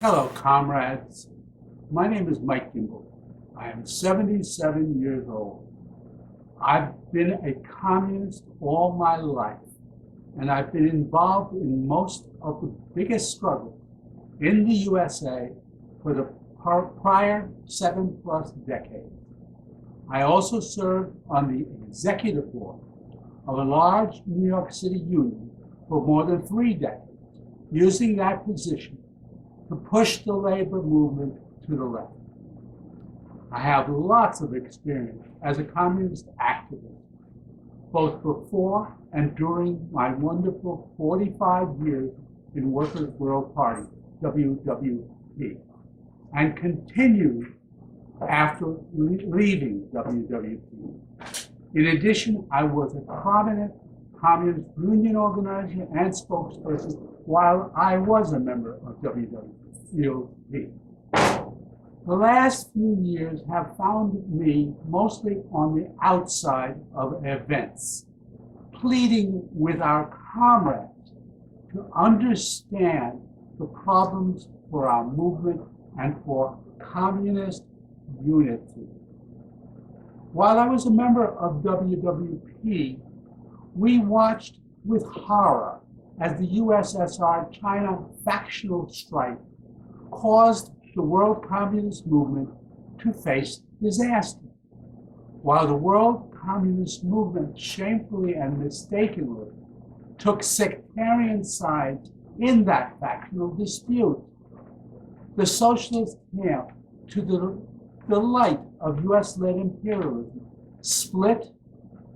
Hello, comrades. My name is Mike Gimbel. I am 77 years old. I've been a communist all my life, and I've been involved in most of the biggest struggles in the USA for the prior 7+ decades. I also served on the executive board of a large New York City union for more than 3 decades, using that position to push the labor movement to the left. I have lots of experience as a communist activist, both before and during my wonderful 45 years in Workers' World Party, WWP, and continued after leaving WWP. In addition, I was a prominent communist union organizer and spokesperson while I was a member of WWP. The last few years have found me mostly on the outside of events, pleading with our comrades to understand the problems for our movement and for communist unity. While I was a member of WWP, we watched with horror as the USSR-China factional strife caused the world communist movement to face disaster. While the world communist movement shamefully and mistakenly took sectarian sides in that factional dispute, the socialist camp, to the delight of US-led imperialism, split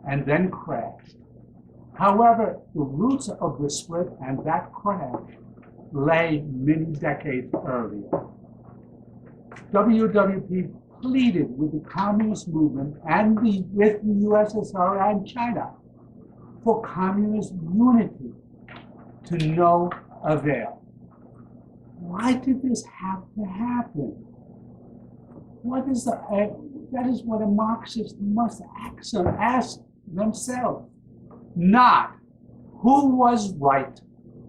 and then crashed. However, the roots of the split and that crash lay many decades earlier. WWP pleaded with the communist movement and with the USSR and China for communist unity to no avail. Why did this have to happen? That is what a Marxist must ask themselves. Not who was right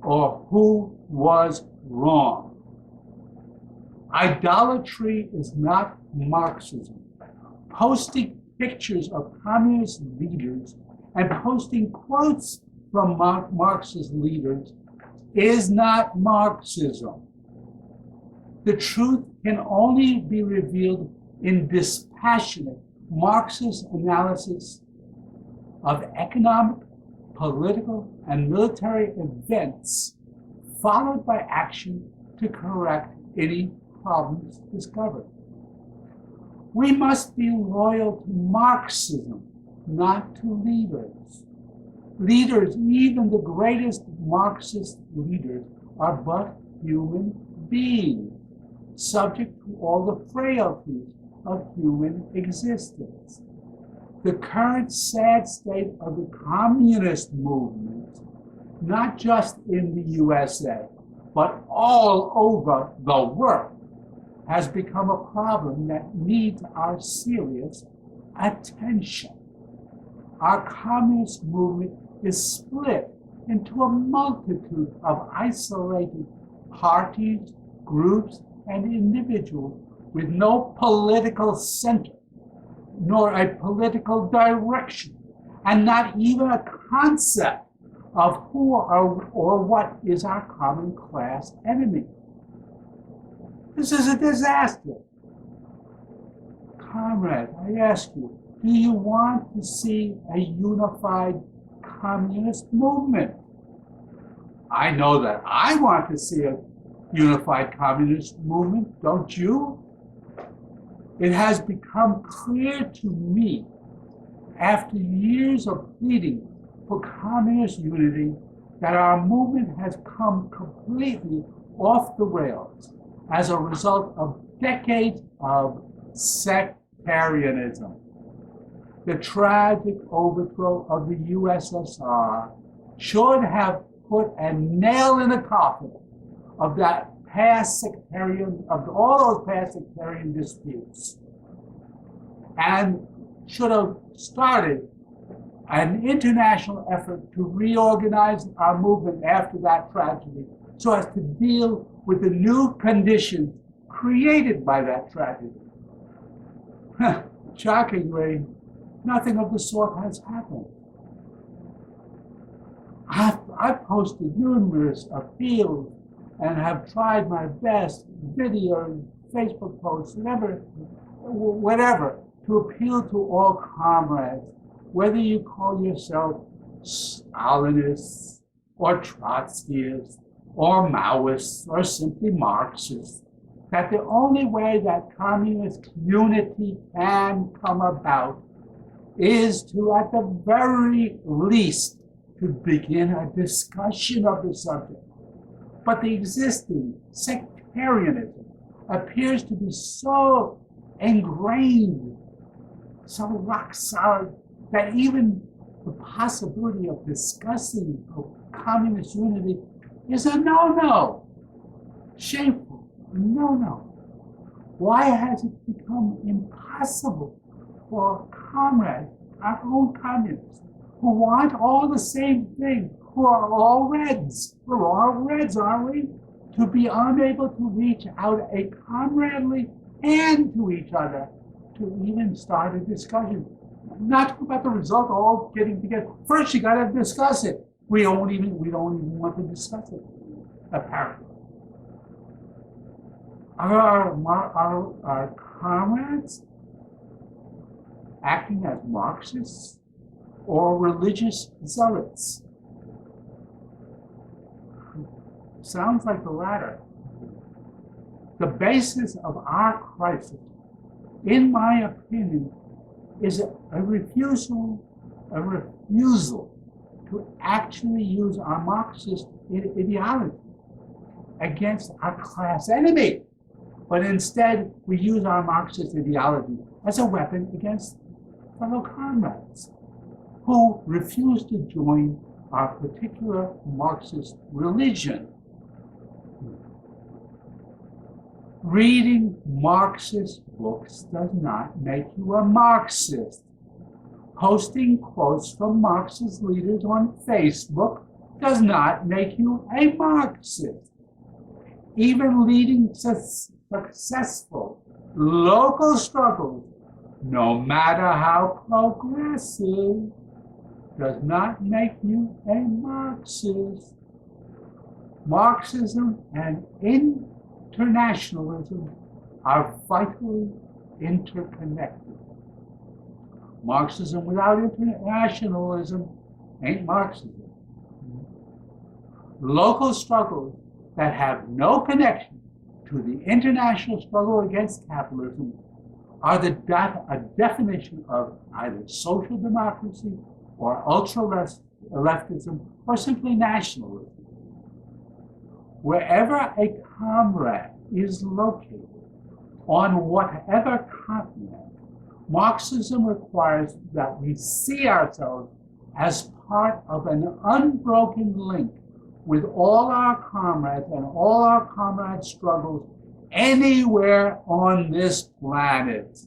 or who was wrong. Idolatry is not Marxism. Posting pictures of communist leaders and posting quotes from Marxist leaders is not Marxism. The truth can only be revealed in dispassionate Marxist analysis of economic, political, and military events, followed by action to correct any problems discovered. We must be loyal to Marxism, not to leaders. Leaders, even the greatest Marxist leaders, are but human beings, subject to all the frailties of human existence. The current sad state of the communist movement, not just in the USA, but all over the world, has become a problem that needs our serious attention. Our communist movement is split into a multitude of isolated parties, groups, and individuals with no political center, nor a political direction, and not even a concept of who or what is our common class enemy. This is a disaster. Comrade, I ask you, do you want to see a unified communist movement? I know that I want to see a unified communist movement, don't you? It has become clear to me, after years of pleading for communist unity, that our movement has come completely off the rails as a result of decades of sectarianism. The tragic overthrow of the USSR should have put a nail in the coffin of that past sectarian, of all those past sectarian disputes, and should have started an international effort to reorganize our movement after that tragedy so as to deal with the new conditions created by that tragedy. Shockingly, nothing of the sort has happened. I've posted numerous appeals and have tried my best, videos, Facebook posts, whatever, to appeal to all comrades, whether you call yourself Stalinists or Trotskyists or Maoists or simply Marxists, that the only way that communist unity can come about is to, at the very least, to begin a discussion of the subject. But the existing sectarianism appears to be so ingrained, so rock solid, that even the possibility of discussing communist unity is a no-no. Shameful, no-no. Why has it become impossible for comrades, our own communists, who want all the same thing, who are all Reds, we're all Reds, aren't we? To be unable to reach out a comradely hand to each other to even start a discussion. Not about the result, all getting together. First, you got to discuss it. We don't even want to discuss it, apparently. Are our comrades acting as Marxists or religious zealots? Sounds like the latter. The basis of our crisis, in my opinion, is a refusal to actually use our Marxist ideology against our class enemy. But instead, we use our Marxist ideology as a weapon against fellow comrades who refuse to join our particular Marxist religion. Reading Marxist books does not make you a Marxist. Posting quotes from Marxist leaders on Facebook does not make you a Marxist. Even leading successful local struggles, no matter how progressive, does not make you a Marxist. Marxism and internationalism are vitally interconnected. Marxism without internationalism ain't Marxism. Local struggles that have no connection to the international struggle against capitalism are a definition of either social democracy or ultra-leftism or simply nationalism. Wherever a comrade is located, on whatever continent, Marxism requires that we see ourselves as part of an unbroken link with all our comrades and all our comrades' struggles anywhere on this planet.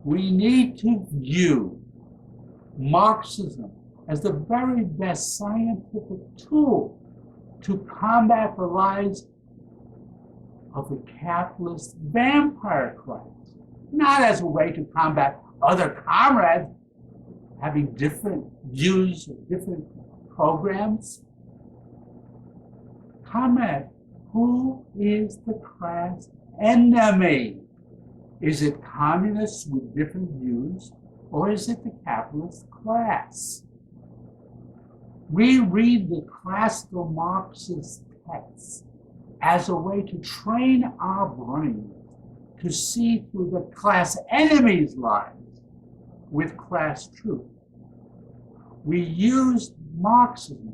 We need to view Marxism as the very best scientific tool to combat the lies of the capitalist vampire Christ, not as a way to combat other comrades having different views or different programs. Comrade, who is the class enemy? Is it communists with different views, or is it the capitalist class? We read the classical Marxist texts as a way to train our brains to see through the class enemy's lies with class truth. We use Marxism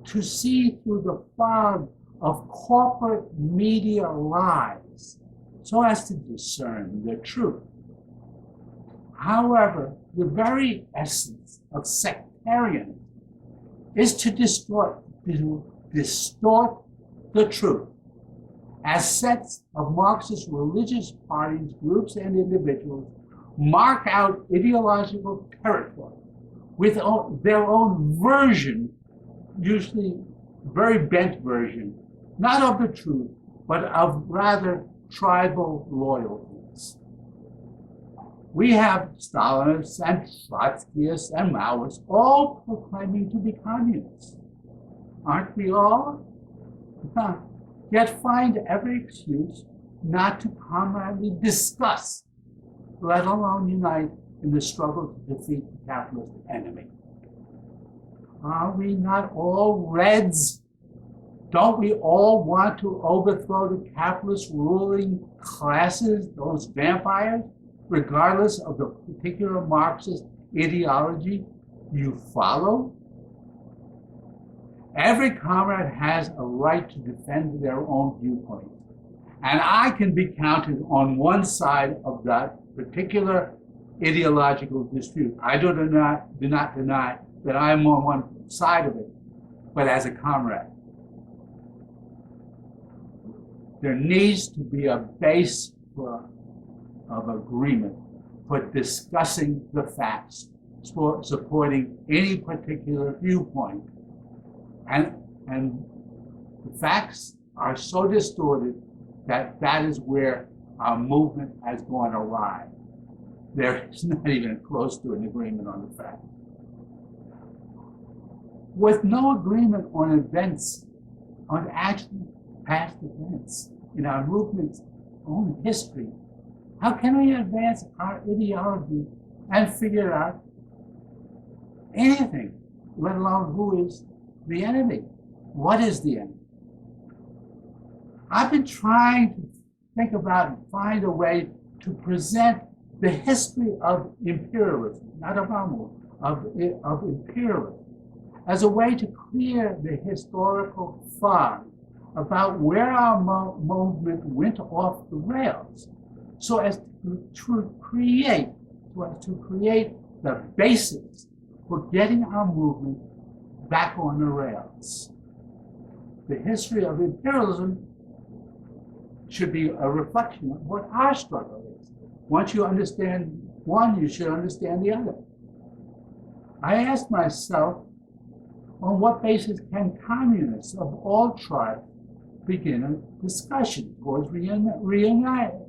to see through the fog of corporate media lies so as to discern the truth. However, the very essence of sectarianism is to distort the truth, as sets of Marxist religious parties, groups, and individuals mark out ideological territory with their own version, usually very bent version, not of the truth, but of rather tribal loyalties. We have Stalinists and Trotskyists and Maoists all proclaiming to be communists. Aren't we all? Yet find every excuse not to comradely discuss, let alone unite in the struggle to defeat the capitalist enemy. Are we not all Reds? Don't we all want to overthrow the capitalist ruling classes, those vampires, regardless of the particular Marxist ideology you follow? Every comrade has a right to defend their own viewpoint. And I can be counted on one side of that particular ideological dispute. I do not deny that I am on one side of it, but as a comrade. There needs to be a base of agreement for discussing the facts, for supporting any particular viewpoint. And the facts are so distorted that that is where our movement has gone awry. There is not even close to an agreement on the fact. With no agreement on events, on actual past events in our movement's own history, how can we advance our ideology and figure out anything, let alone who is the enemy? What is the enemy? I've been trying to think about and find a way to present the history of imperialism, not of our movement, of imperialism, as a way to clear the historical fog about where our movement went off the rails, so as to create the basis for getting our movement back on the rails. The history of imperialism should be a reflection of what our struggle is. Once you understand one, you should understand the other. I asked myself, on what basis can communists of all tribes begin a discussion towards reuniting?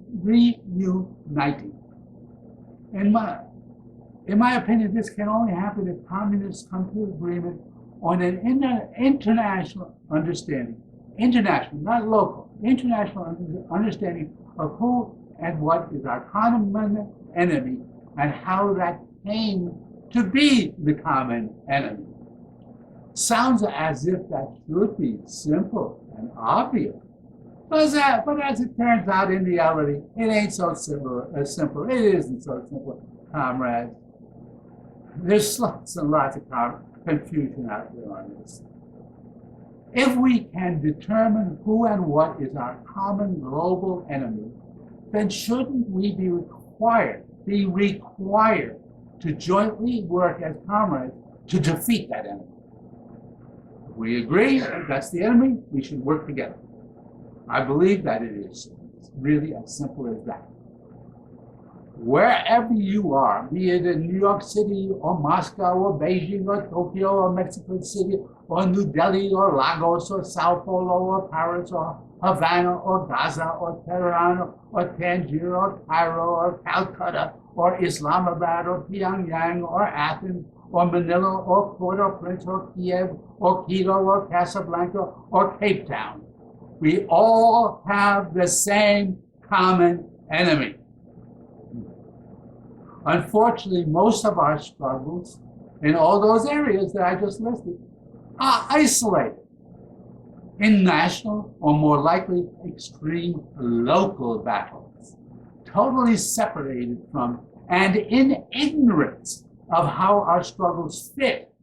In my opinion, this can only happen if communists come to agreement on an international understanding, international, not local, international understanding of who and what is our common enemy and how that came to be the common enemy. Sounds as if that should be simple and obvious. But as it turns out, in reality, it ain't so simple. It isn't so simple, comrades. There's lots and lots of confusion out there on this. If we can determine who and what is our common global enemy, then shouldn't we be required to jointly work as comrades to defeat that enemy? If we agree that that's the enemy, we should work together. I believe that it is really as simple as that. Wherever you are, be it in New York City or Moscow or Beijing or Tokyo or Mexico City or New Delhi or Lagos or Sao Paulo or Paris or Havana or Gaza or Tehran or Tangier or Cairo or Calcutta or Islamabad or Pyongyang or Athens or Manila or Port-au-Prince or Kiev or Quito or Casablanca or Cape Town. We all have the same common enemy. Unfortunately, most of our struggles in all those areas that I just listed are isolated in national or more likely extreme local battles, totally separated from and in ignorance of how our struggles fit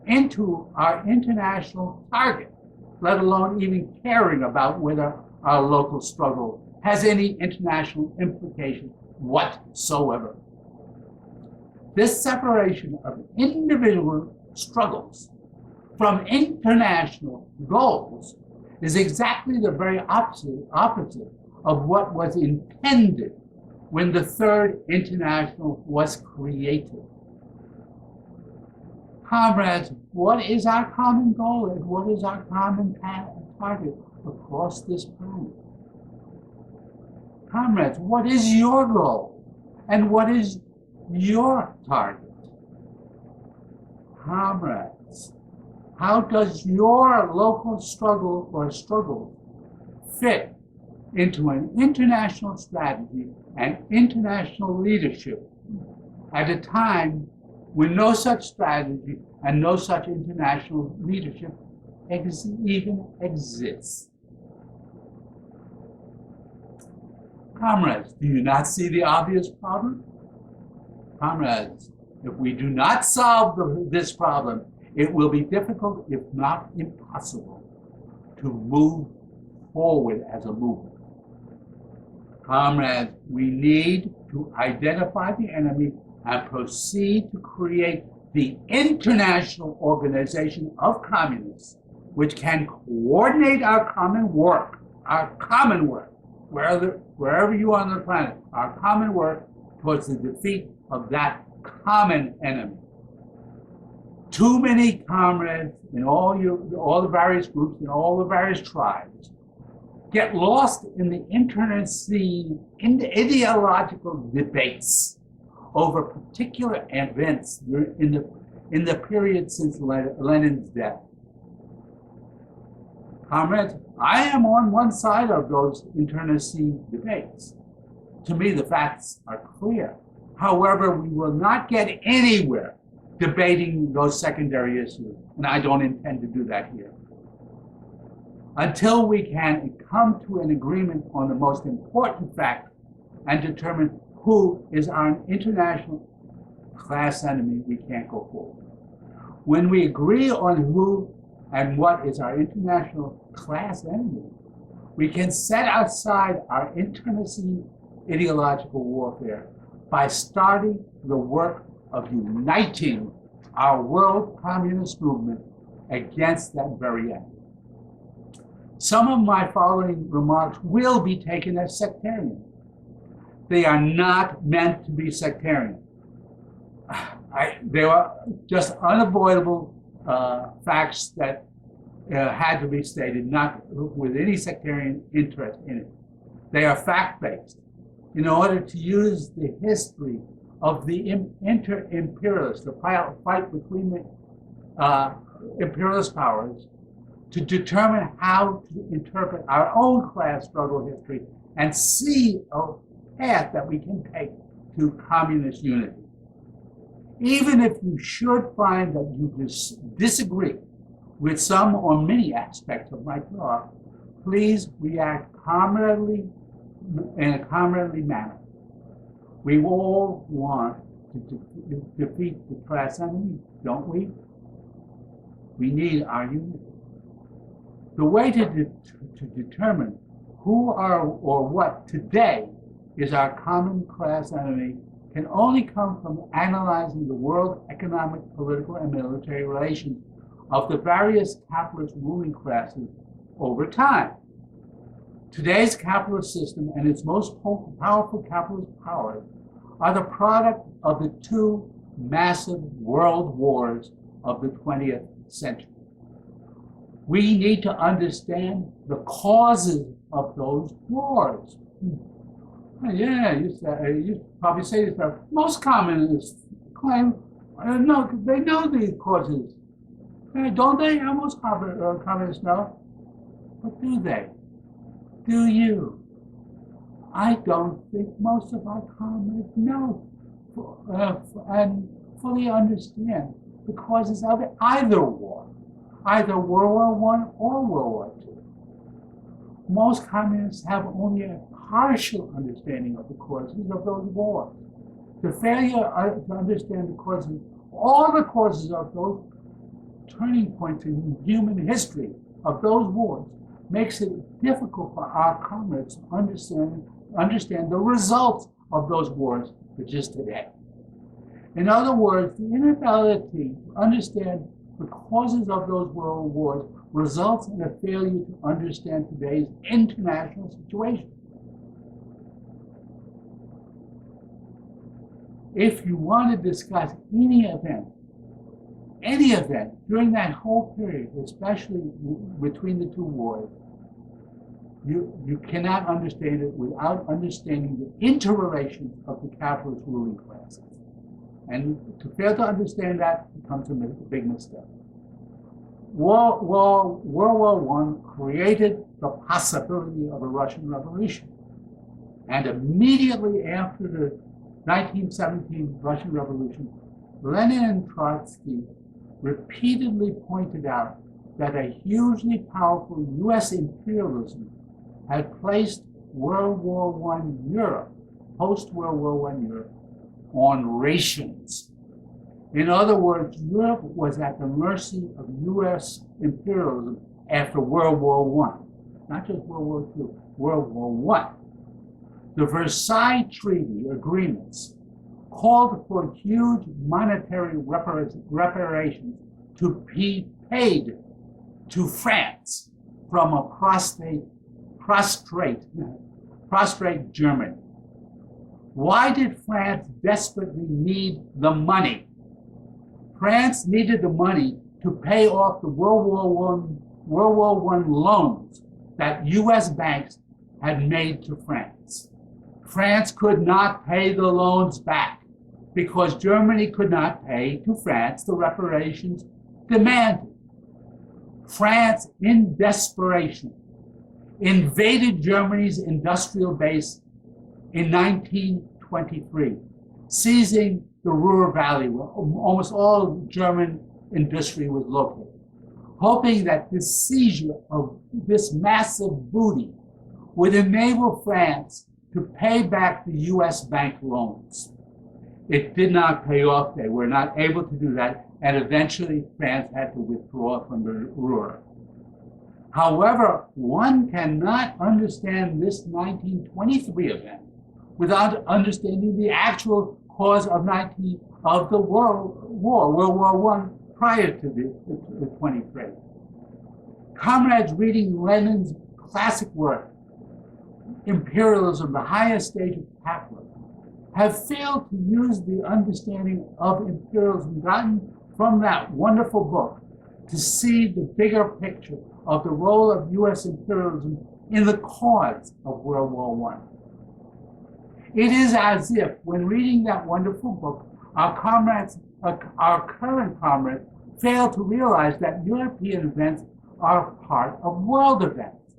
into our international target, let alone even caring about whether our local struggle has any international implication whatsoever. This separation of individual struggles from international goals is exactly the very opposite of what was intended when the Third International was created. Comrades, what is our common goal and what is our common target? across this planet. Comrades, what is your goal? And what is your target? Comrades, how does your local struggle or struggles fit into an international strategy and international leadership at a time when no such strategy and no such international leadership even exists? Comrades, do you not see the obvious problem? Comrades, if we do not solve this problem, it will be difficult, if not impossible, to move forward as a movement. Comrades, we need to identify the enemy and proceed to create the international organization of communists, which can coordinate our common work, wherever you are on the planet, our common work towards the defeat of that common enemy. Too many comrades in all the various groups and all the various tribes get lost in the internecine ideological debates over particular events in the period since Lenin's death. Comrades, I am on one side of those internecine debates. To me, the facts are clear. However, we will not get anywhere debating those secondary issues, and I don't intend to do that here, until we can come to an agreement on the most important fact and determine who is our international class enemy. We can't go forward. When we agree on who and what is our international class enemy, we can set aside our internecine ideological warfare by starting the work of uniting our world communist movement against that very end. Some of my following remarks will be taken as sectarian. They are not meant to be sectarian. They are just unavoidable facts that had to be stated, not with any sectarian interest in it. They are fact-based. In order to use the history of the inter-imperialists, the fight between the imperialist powers, to determine how to interpret our own class struggle history and see a path that we can take to communist unity. Even if you should find that you disagree with some or many aspects of my thought, please react in a comradely manner. We all want to defeat the class enemy, don't we? We need our unity. The way to determine who or what today is our common class enemy can only come from analyzing the world economic, political, and military relations of the various capitalist ruling classes over time. Today's capitalist system and its most powerful capitalist powers are the product of the two massive world wars of the 20th century. We need to understand the causes of those wars. Yeah, you probably say this, but most communists claim, no, they know these causes. Don't they? Most communists know. But do they? Do you? I don't think most of our communists know and fully understand the causes of either war, either World War I or World War II. Most communists have only a partial understanding of the causes of those wars. The failure to understand the causes, all the causes of those turning points in human history of those wars, makes it difficult for our comrades to understand the results of those wars, which is today. In other words, the inability to understand the causes of those world wars results in a failure to understand today's international situation. If you want to discuss any event during that whole period, especially between the two wars, You cannot understand it without understanding the interrelations of the capitalist ruling classes. And to fail to understand that becomes a big mistake. World War I created the possibility of a Russian Revolution. And immediately after the 1917 Russian Revolution, Lenin and Trotsky repeatedly pointed out that a hugely powerful US imperialism had placed World War I Europe, post-World War I Europe, on rations. In other words, Europe was at the mercy of US imperialism after World War I, not just World War II, World War I. The Versailles Treaty agreements called for huge monetary reparations to be paid to France from a prostrate Germany. Why did France desperately need the money? France needed the money to pay off the World War I loans that US banks had made to France. France could not pay the loans back because Germany could not pay to France the reparations demanded. France, in desperation, invaded Germany's industrial base in 1923, seizing the Ruhr Valley, where almost all German industry was located, hoping that this seizure of this massive booty would enable France to pay back the US bank loans. It did not pay off. They were not able to do that, and eventually France had to withdraw from the Ruhr. However, one cannot understand this 1923 event without understanding the actual cause of the World War I, prior to the 23. Comrades reading Lenin's classic work, Imperialism, the Highest Stage of Capitalism, have failed to use the understanding of imperialism gotten from that wonderful book to see the bigger picture of the role of US imperialism in the cause of World War I. It is as if, when reading that wonderful book, our current comrades fail to realize that European events are part of world events,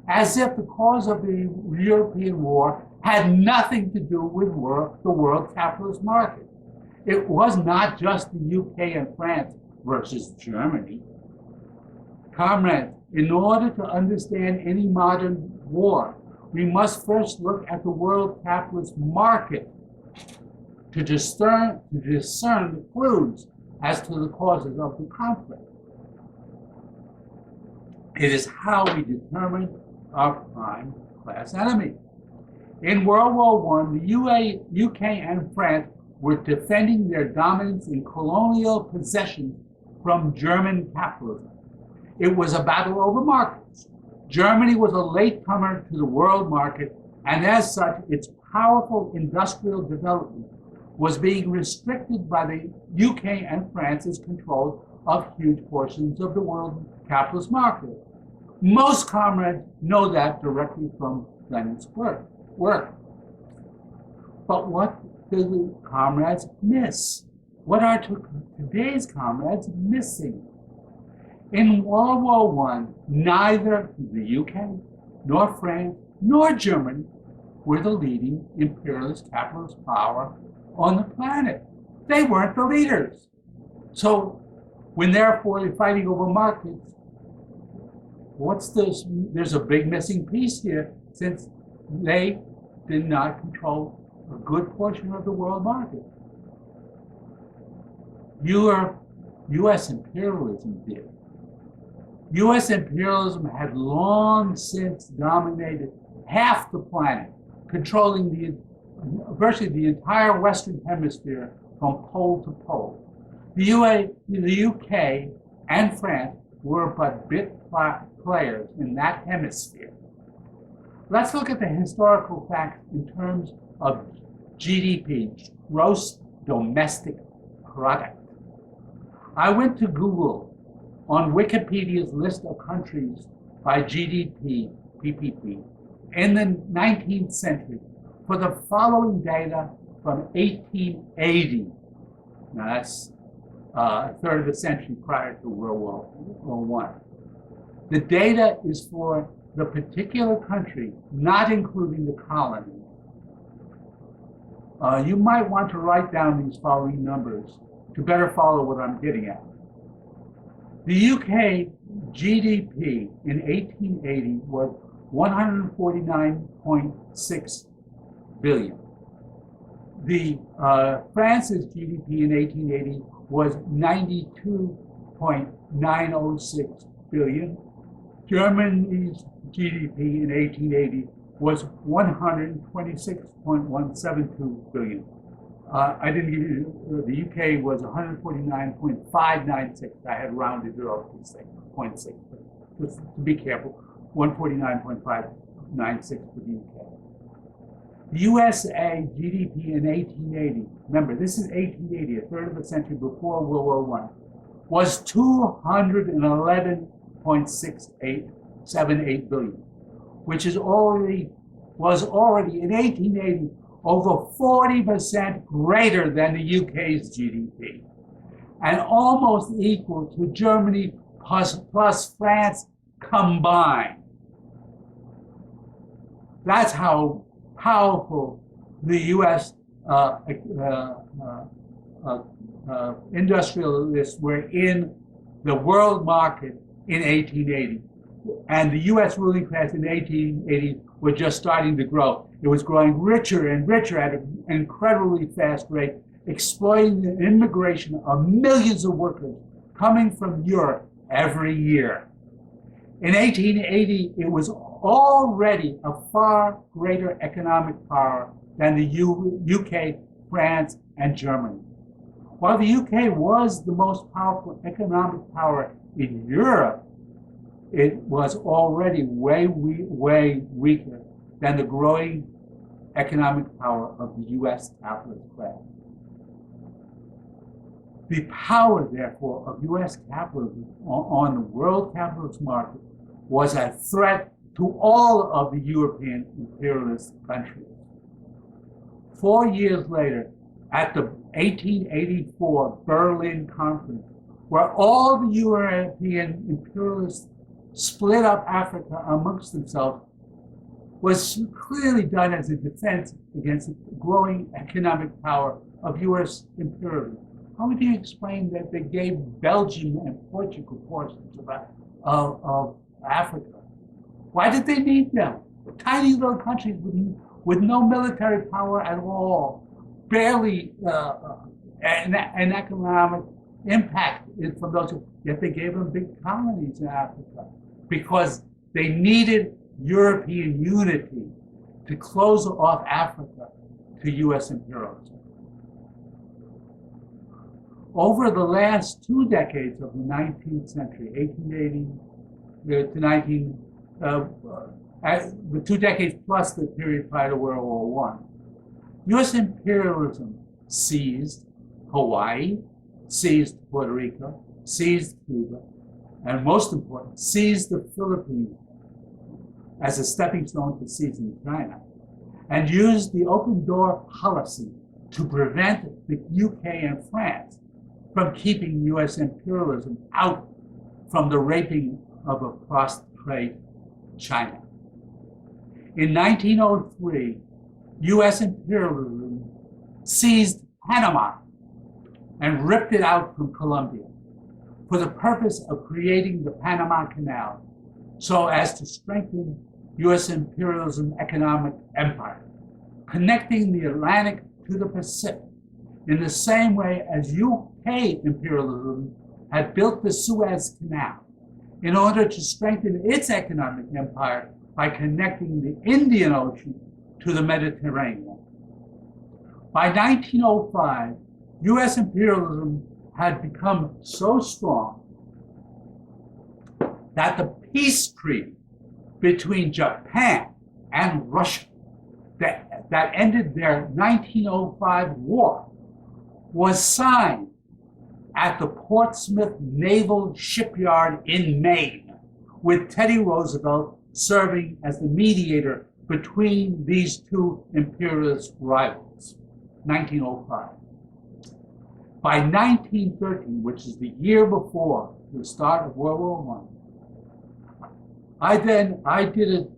as if the cause of the European war had nothing to do with the world capitalist market. It was not just the UK and France versus Germany. Comrades, in order to understand any modern war, we must first look at the world capitalist market to discern the clues as to the causes of the conflict. It is how we determine our prime class enemy. In World War I, the UK and France were defending their dominance in colonial possessions from German capitalism. It was a battle over markets. Germany was a latecomer to the world market, and as such, its powerful industrial development was being restricted by the UK and France's control of huge portions of the world capitalist market. Most comrades know that directly from Lenin's work. But what do the comrades miss? What are today's comrades missing? In World War I, neither the UK, nor France, nor Germany were the leading imperialist capitalist power on the planet. They weren't the leaders. So when therefore they're fighting over markets, what's this? There's a big missing piece here, since they did not control a good portion of the world market. US imperialism did. US imperialism had long since dominated half the planet, controlling virtually the entire Western Hemisphere from pole to pole. The UK and France were but bit players in that hemisphere. Let's look at the historical facts in terms of GDP, gross domestic product. I went to Google on Wikipedia's list of countries by GDP PPP, in the 19th century for the following data from 1880. Now that's a third of a century prior to World War I. The data is for the particular country, not including the colony. You might want to write down these following numbers to better follow what I'm getting at. The UK GDP in 1880 was 149.6 billion. The France's GDP in 1880 was 92.906 billion. Germany's GDP in 1880 was 126.172 billion. I didn't give you, the UK was 149.596. I had rounded it off to say 0.6, but just to be careful, 149.596 for the UK. The USA GDP in 1880, remember this is 1880, a third of a century before World War I, was 211.6878 billion, which was already in 1880 over 40% greater than the UK's GDP, and almost equal to Germany plus France combined. That's how powerful the US industrialists were in the world market in 1880. And the US ruling class in 1880 was just starting to grow. It was growing richer and richer at an incredibly fast rate, exploiting the immigration of millions of workers coming from Europe every year. In 1880, it was already a far greater economic power than the UK, France, and Germany. While the UK was the most powerful economic power in Europe, it was already way weaker than the growing economic power of the US capitalist class. The power, therefore, of US capitalism on the world capitalist market was a threat to all of the European imperialist countries. 4 years later, at the 1884 Berlin Conference, where all the European imperialists split up Africa amongst themselves, was clearly done as a defense against the growing economic power of US imperialism. How would you explain that they gave Belgium and Portugal portions of Africa? Why did they need them? Tiny little countries with no military power at all, barely an economic impact from those, yet they gave them big colonies in Africa because they needed European unity to close off Africa to US imperialism. Over the last 2 decades of the 19th century, 1880 to the 2 decades plus the period prior to World War I, US imperialism seized Hawaii, seized Puerto Rico, seized Cuba, and most important, seized the Philippines as a stepping stone to seizing China, and used the open door policy to prevent the UK and France from keeping US imperialism out from the raping of a prostrate China. In 1903, US imperialism seized Panama and ripped it out from Colombia for the purpose of creating the Panama Canal so as to strengthen US imperialism economic empire, connecting the Atlantic to the Pacific in the same way as UK imperialism had built the Suez Canal in order to strengthen its economic empire by connecting the Indian Ocean to the Mediterranean. By 1905, US imperialism had become so strong that the peace treaty between Japan and Russia that ended their 1905 war was signed at the Portsmouth Naval Shipyard in Maine, with Teddy Roosevelt serving as the mediator between these two imperialist rivals, 1905. By 1913, which is the year before the start of World War I did it,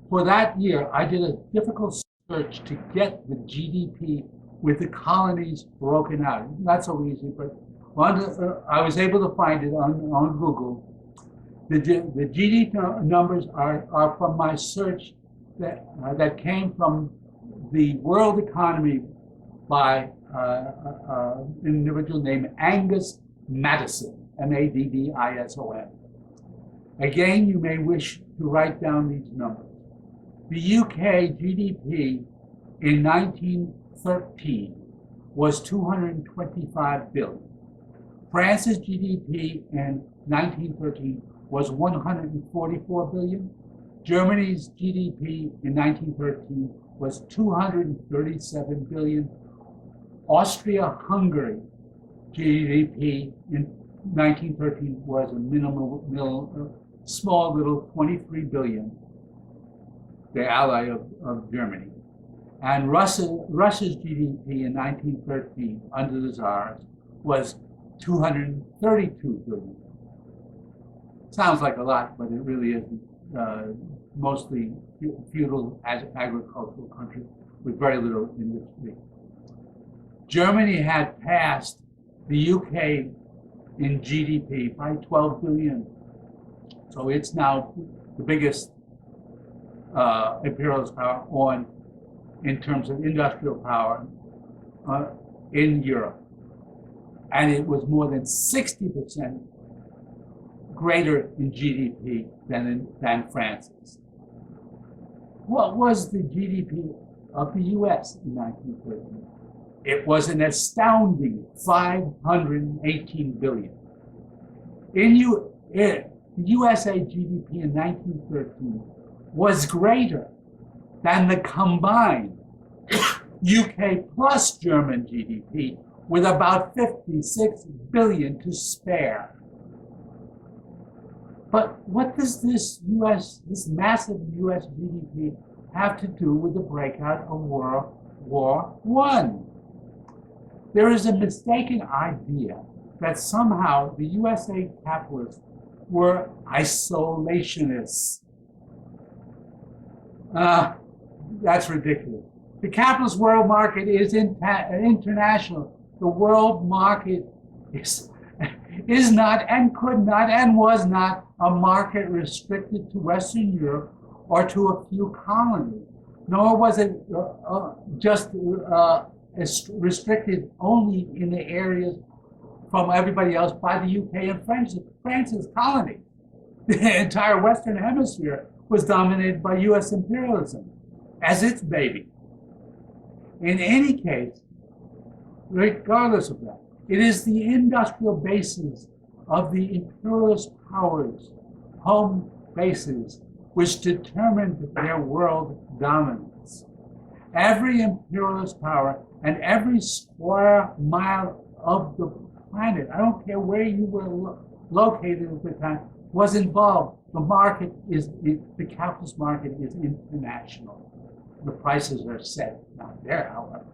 for that year, I did a difficult search to get the GDP with the colonies broken out. Not so easy, but I was able to find it on Google. The GDP numbers are from my search that came from the world economy by an individual named Angus Maddison, Maddison. Again, you may wish to write down these numbers. The UK GDP in 1913 was 225 billion. France's GDP in 1913 was 144 billion. Germany's GDP in 1913 was 237 billion. Austria-Hungary GDP in 1913 was a small little 23 billion, the ally of Germany. And Russia's GDP in 1913 under the Tsars was 232 billion. Sounds like a lot, but it really isn't. Mostly feudal agricultural country with very little industry. Germany had passed the UK in GDP by 12 billion. So it's now the biggest imperialist power in terms of industrial power in Europe. And it was more than 60% greater in GDP than France's. What was the GDP of the US in 1913? It was an astounding 518 billion. The USA GDP in 1913 was greater than the combined UK plus German GDP, with about 56 billion to spare. But what does this massive US GDP have to do with the breakout of World War I? There is a mistaken idea that somehow the USA capitalists were isolationists. That's ridiculous. The capitalist world market is international. The world market is not and could not and was not a market restricted to Western Europe or to a few colonies, nor was it just restricted only in the areas from everybody else by the UK and France's colonies. The entire Western Hemisphere was dominated by US imperialism as its baby. In any case, regardless of that, it is the industrial bases of the imperialist powers, home bases, which determined their world dominance. Every imperialist power and every square mile of the planet, I don't care where you were located at the time, was involved. The capitalist market is international. The prices are set, not there, however.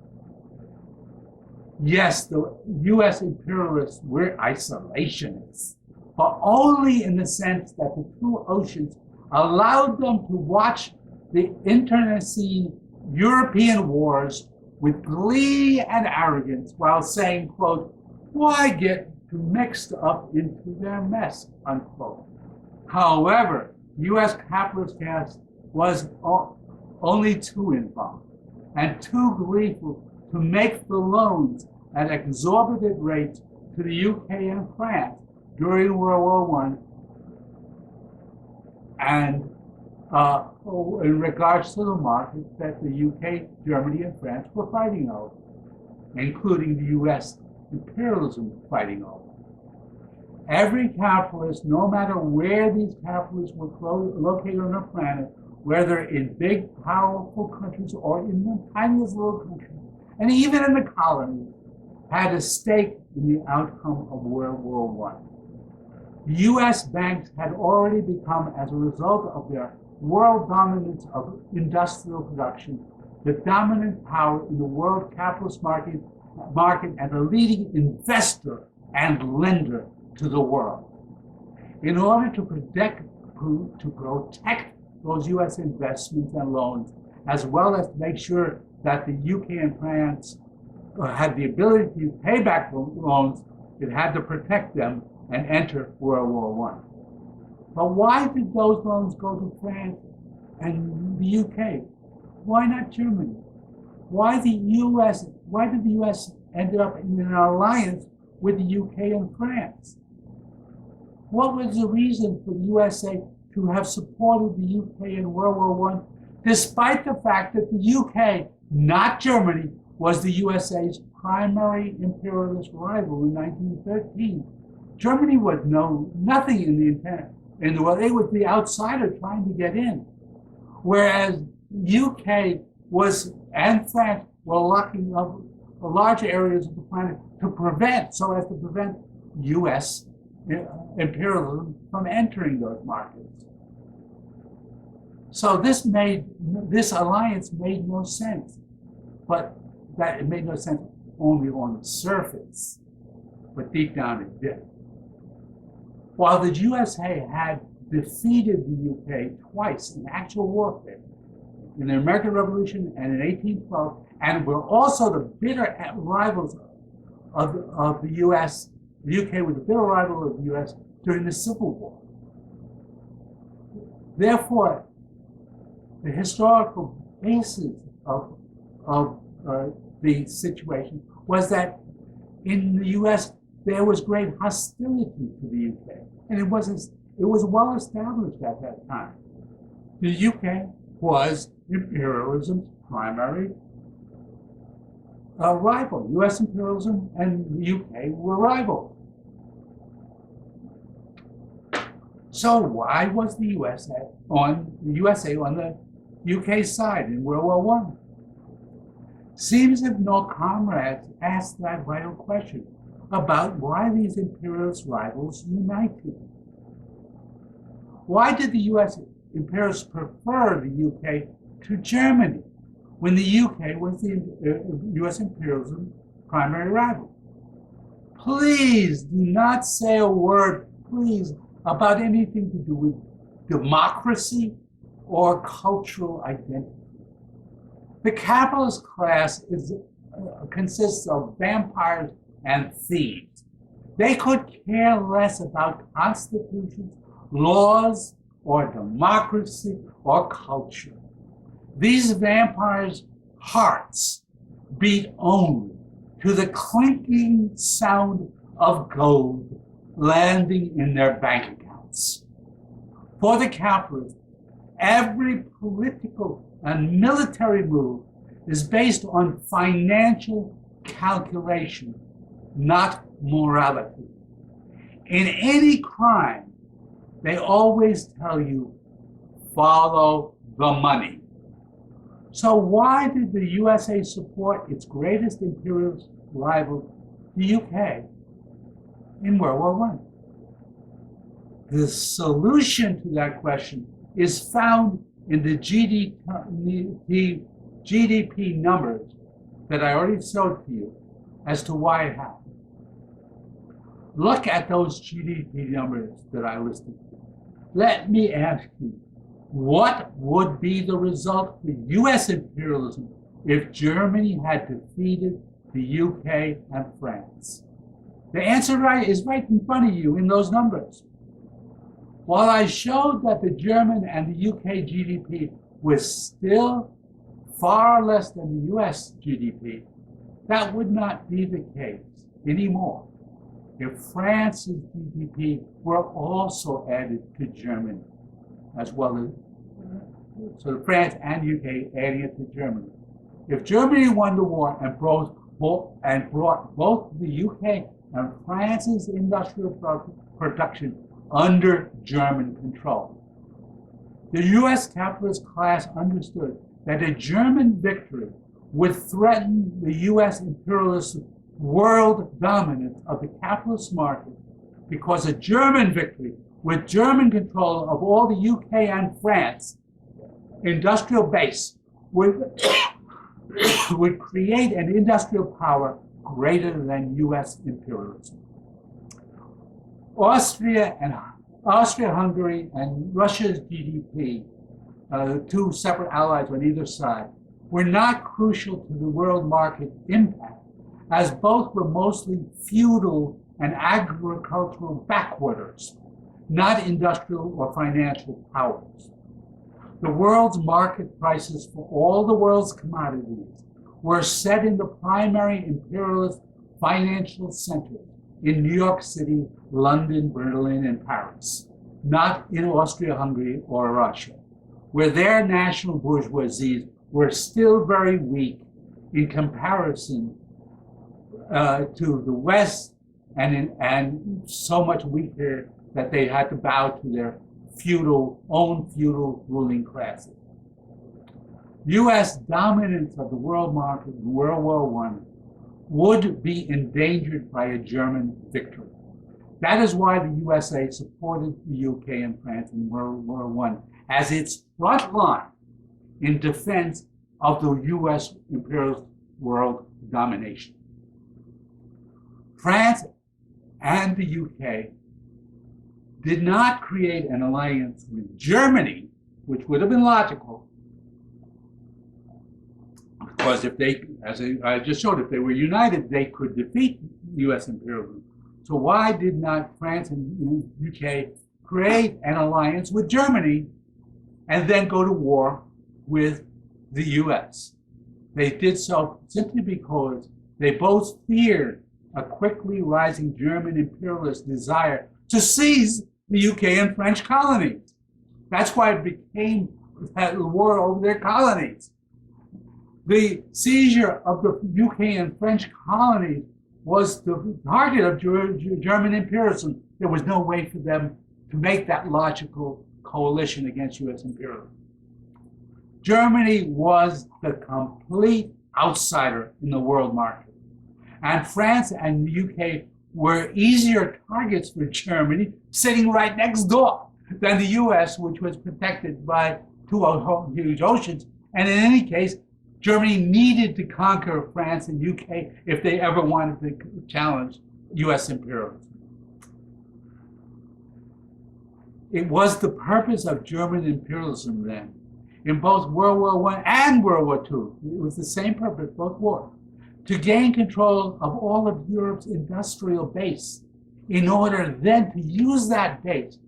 Yes, the US imperialists were isolationists, but only in the sense that the two oceans allowed them to watch the internecine European wars with glee and arrogance while saying, quote, why get mixed up into their mess, unquote. However, US capitalist caste was only too involved and too gleeful to make the loans at exorbitant rates to the UK and France during World War I, and in regards to the market that the UK, Germany, and France were fighting over, including the US imperialism fighting over. Every capitalist, no matter where these capitalists were located on the planet, whether in big, powerful countries or in the tiniest little countries, and even in the colonies, had a stake in the outcome of World War I. U.S. banks had already become, as a result of their world dominance of industrial production, the dominant power in the world capitalist market and the leading investor and lender to the world. In order to protect those U.S. investments and loans, as well as to make sure that the UK and France had the ability to pay back the loans, it had to protect them and enter World War I. But why did those loans go to France and the UK? Why not Germany? Why did the US end up in an alliance with the UK and France? What was the reason for the USA to have supported the UK in World War I, despite the fact that the UK, not Germany, was the USA's primary imperialist rival in 1913? Germany was nothing in the world. They was the outsider trying to get in. Whereas UK and France were locking up large areas of the planet so as to prevent US imperialism from entering those markets. So this alliance made no sense, but that it made no sense only on the surface, but deep down it did. While the USA had defeated the UK twice in actual warfare, in the American Revolution and in 1812, and were also the bitter rivals of the US, the UK was a bitter rival of the US during the Civil War. Therefore, the historical basis of the situation was that in the US there was great hostility to the UK, and it was well established at that time. The UK was imperialism's primary rival. US imperialism and the UK were rivals. So why was the USA on the UK side in World War I? Seems as if no comrades asked that vital question about why these imperialist rivals united. Why did the US imperialists prefer the UK to Germany when the UK was the US imperialism's primary rival? Please do not say a word, please, about anything to do with democracy or cultural identity. The capitalist class consists of vampires and thieves. They could care less about constitutions, laws, or democracy, or culture. These vampires' hearts beat only to the clinking sound of gold landing in their bank accounts. For the capitalists, every political and military move is based on financial calculation, not morality. In any crime, they always tell you, follow the money. So why did the USA support its greatest imperialist rival, the UK, in World War I? The solution to that question is found in the GDP numbers that I already showed to you as to why it happened. Look at those GDP numbers that I listed. Let me ask you, what would be the result for US imperialism if Germany had defeated the UK and France? The answer is right in front of you in those numbers. While I showed that the German and the UK GDP was still far less than the US GDP, that would not be the case anymore if France's GDP were also added to Germany, as well as, so France and UK adding it to Germany. If Germany won the war and brought both the UK and France's industrial production under German control, the US capitalist class understood that a German victory would threaten the US imperialist world dominance of the capitalist market because a German victory with German control of all the UK and France industrial base would, would create an industrial power greater than US imperialism. Austria-Hungary and Russia's GDP, two separate allies on either side, were not crucial to the world market impact, as both were mostly feudal and agricultural backwaters, not industrial or financial powers. The world's market prices for all the world's commodities were set in the primary imperialist financial centers in New York City, London, Berlin, and Paris, not in Austria-Hungary or Russia, where their national bourgeoisies were still very weak in comparison to the West, and so much weaker that they had to bow to their own feudal ruling classes. U.S. dominance of the world market in World War I would be endangered by a German victory. That is why the USA supported the UK and France in World War I as its front line in defense of the US imperialist world domination. France and the UK did not create an alliance with Germany, which would have been logical, because if they, as I just showed, if they were united, they could defeat US imperialism. So why did not France and UK create an alliance with Germany and then go to war with the US? They did so simply because they both feared a quickly rising German imperialist desire to seize the UK and French colonies. That's why it became that war over their colonies. The seizure of the UK and French colonies was the target of German imperialism. There was no way for them to make that logical coalition against US imperialism. Germany was the complete outsider in the world market. And France and the UK were easier targets for Germany, sitting right next door, than the US, which was protected by two huge oceans. And in any case, Germany needed to conquer France and UK if they ever wanted to challenge US imperialism. It was the purpose of German imperialism then, in both World War I and World War II, it was the same purpose, both wars, to gain control of all of Europe's industrial base in order then to use that base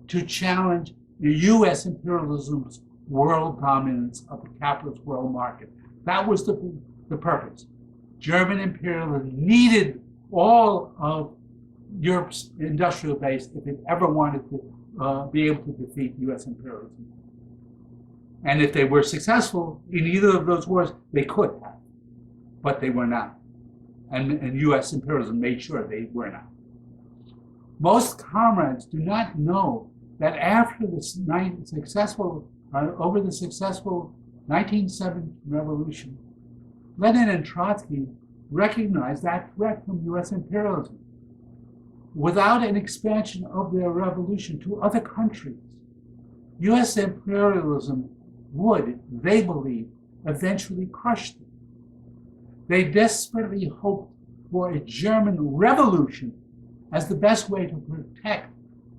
to challenge the US imperialism's world dominance of the capitalist world market. That was the purpose. German imperialism needed all of Europe's industrial base if it ever wanted to be able to defeat US imperialism. And if they were successful in either of those wars, they could have, but they were not. And US imperialism made sure they were not. Most comrades do not know that after the successful 1917 revolution, Lenin and Trotsky recognized that threat from US imperialism. Without an expansion of their revolution to other countries, US imperialism would, they believed, eventually crush them. They desperately hoped for a German revolution as the best way to protect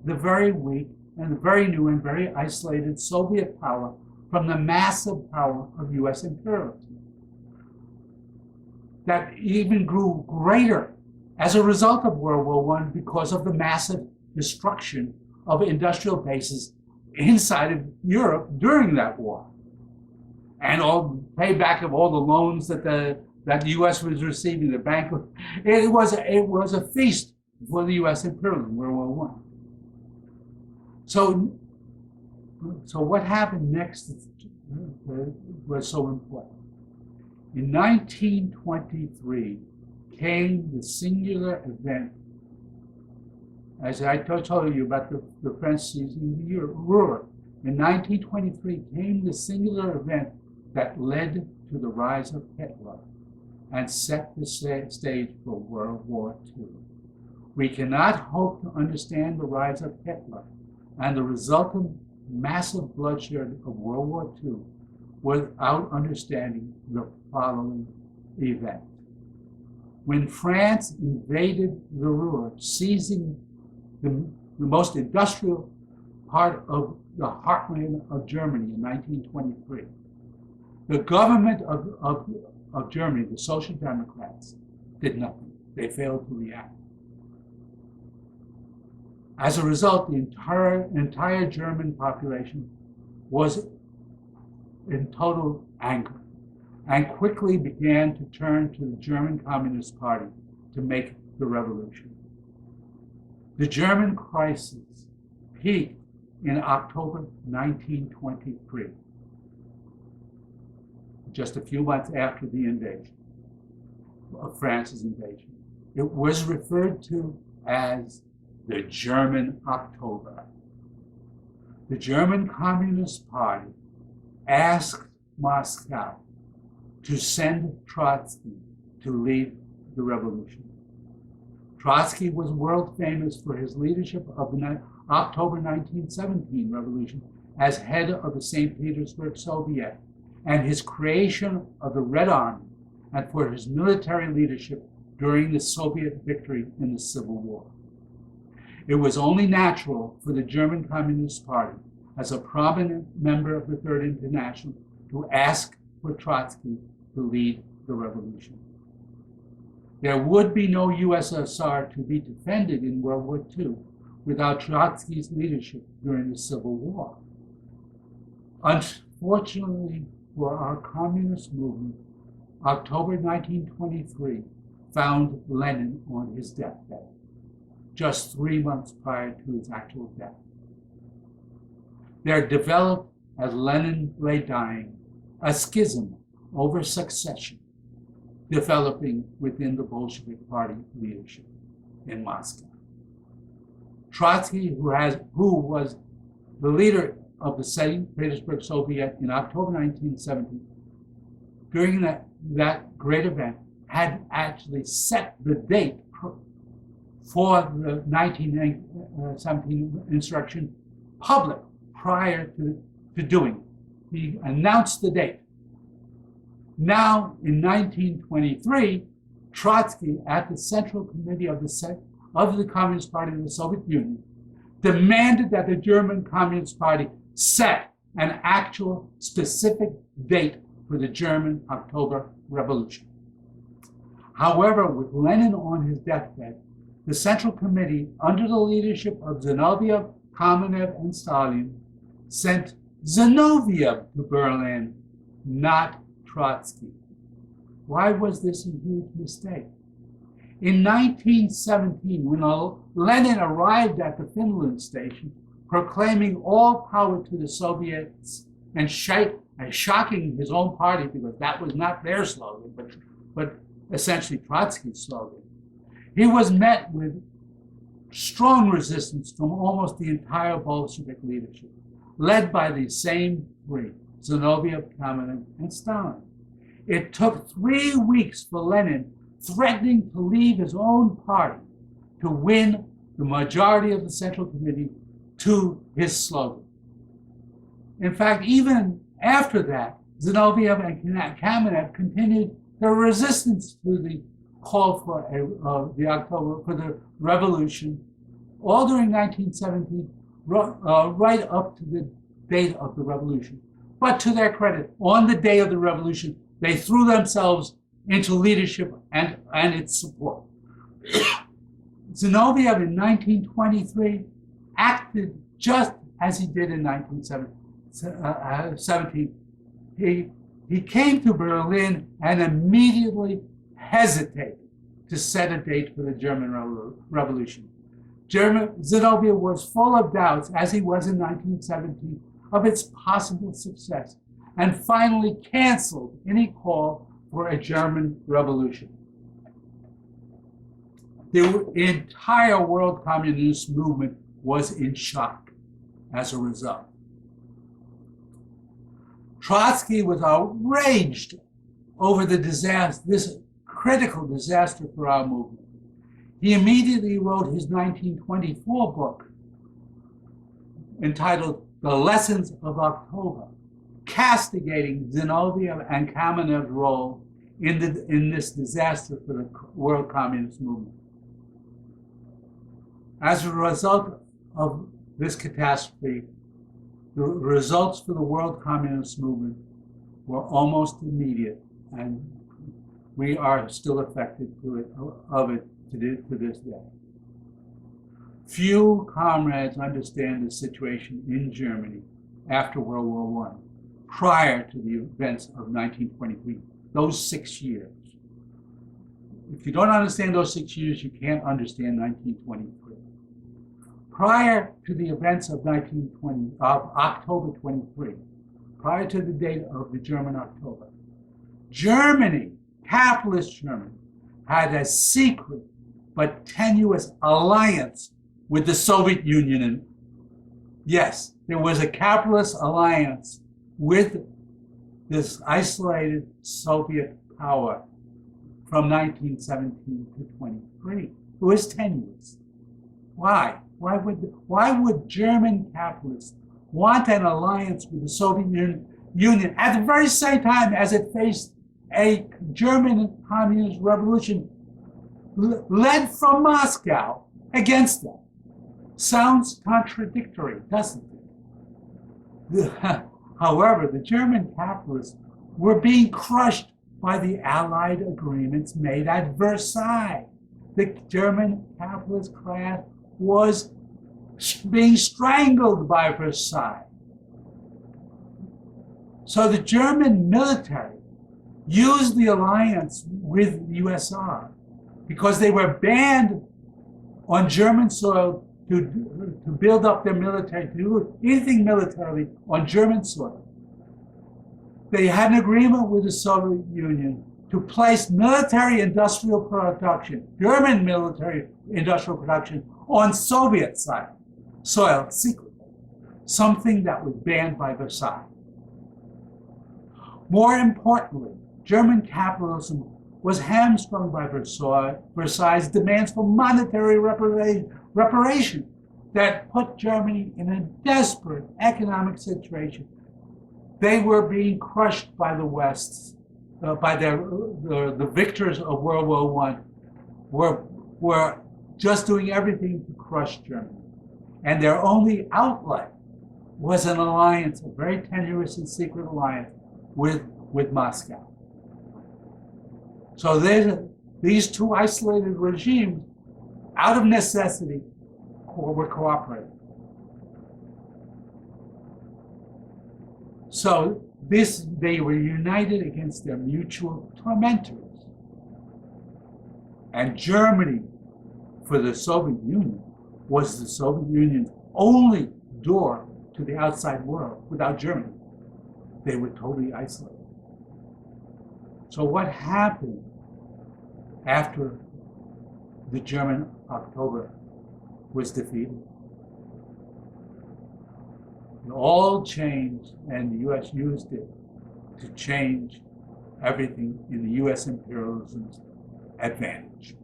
the very weak and very new and very isolated Soviet power from the massive power of US imperialism that even grew greater as a result of World War I because of the massive destruction of industrial bases inside of Europe during that war, and all payback of all the loans that the U.S. was receiving. The bank, it was a feast for the U.S. imperialism, World War I. So what happened next was so important. In 1923 came the singular event, as I told you about the French seizing Europe. In 1923 came the singular event that led to the rise of Hitler and set the stage for World War II. We cannot hope to understand the rise of Hitler and the resultant massive bloodshed of World War II without understanding the following event. When France invaded the Ruhr, seizing the most industrial part of the heartland of Germany in 1923, the government of Germany, the Social Democrats, did nothing. They failed to react. As a result, the entire German population was in total anger and quickly began to turn to the German Communist Party to make the revolution. The German crisis peaked in October 1923, just a few months after the invasion of France's invasion. It was referred to as the German October. The German Communist Party asked Moscow to send Trotsky to lead the revolution. Trotsky was world famous for his leadership of the October 1917 revolution as head of the St. Petersburg Soviet and his creation of the Red Army, and for his military leadership during the Soviet victory in the Civil War. It was only natural for the German Communist Party, as a prominent member of the Third International, to ask for Trotsky to lead the revolution. There would be no USSR to be defended in World War II without Trotsky's leadership during the Civil War. Unfortunately for our communist movement, October 1923 found Lenin on his deathbed, just 3 months prior to his actual death. There developed, as Lenin lay dying, a schism over succession developing within the Bolshevik Party leadership in Moscow. Trotsky, who was the leader of the St. Petersburg Soviet in October 1970, during that great event, had actually set the date for the 1917 insurrection public prior to doing it. He announced the date. Now, in 1923, Trotsky, at the Central Committee of the Communist Party of the Soviet Union, demanded that the German Communist Party set an actual specific date for the German October Revolution. However, with Lenin on his deathbed, the Central Committee, under the leadership of Zinoviev, Kamenev, and Stalin, sent Zinoviev to Berlin, not Trotsky. Why was this a huge mistake? In 1917, when Lenin arrived at the Finland station, proclaiming all power to the Soviets and shocking his own party, because that was not their slogan, but essentially Trotsky's slogan, he was met with strong resistance from almost the entire Bolshevik leadership, led by the same three, Zinoviev, Kamenev, and Stalin. It took 3 weeks for Lenin, threatening to leave his own party, to win the majority of the Central Committee to his slogan. In fact, even after that, Zinoviev and Kamenev continued their resistance to the call for the revolution, all during 1917, right up to the date of the revolution. But to their credit, on the day of the revolution, they threw themselves into leadership and its support. Zinoviev in 1923 acted just as he did in 1917. He came to Berlin and immediately hesitated to set a date for the German Revolution. Zinoviev was full of doubts, as he was in 1917, of its possible success, and finally canceled any call for a German revolution. The entire world communist movement was in shock as a result. Trotsky was outraged over this critical disaster for our movement. He immediately wrote his 1924 book entitled The Lessons of October, castigating Zinoviev and Kamenev's role in this disaster for the world communist movement. As a result of this catastrophe, the results for the world communist movement were almost immediate, and we are still affected of it to this day. Few comrades understand the situation in Germany after World War I, prior to the events of 1923, those 6 years. If you don't understand those 6 years, you can't understand 1923. Prior to the events of October 23, prior to the date of the German October, Germany, capitalist Germany, had a secret but tenuous alliance with the Soviet Union. Yes, there was a capitalist alliance with this isolated Soviet power from 1917 to 23. It was tenuous. Why? Why would German capitalists want an alliance with the Soviet Union at the very same time as it faced a German communist revolution led from Moscow against them? Sounds contradictory, doesn't it? However, the German capitalists were being crushed by the Allied agreements made at Versailles. The German capitalist class was being strangled by Versailles. So the German military used the alliance with the USSR because they were banned on German soil to build up their military, to do anything militarily on German soil. They had an agreement with the Soviet Union to place military industrial production, German military industrial production, on Soviet soil secretly, something that was banned by Versailles. More importantly, German capitalism was hamstrung by Versailles' demands for monetary reparation that put Germany in a desperate economic situation. They were being crushed by the West, by the victors of World War I, were just doing everything to crush Germany. And their only outlet was an alliance, a very tenuous and secret alliance with Moscow. So these two isolated regimes, out of necessity, were cooperating. So they were united against their mutual tormentors. And Germany, for the Soviet Union, was the Soviet Union's only door to the outside world. Without Germany, they were totally isolated. So what happened after the German October was defeated? It all changed, and the U.S. used it to change everything in the U.S. imperialism's advantage.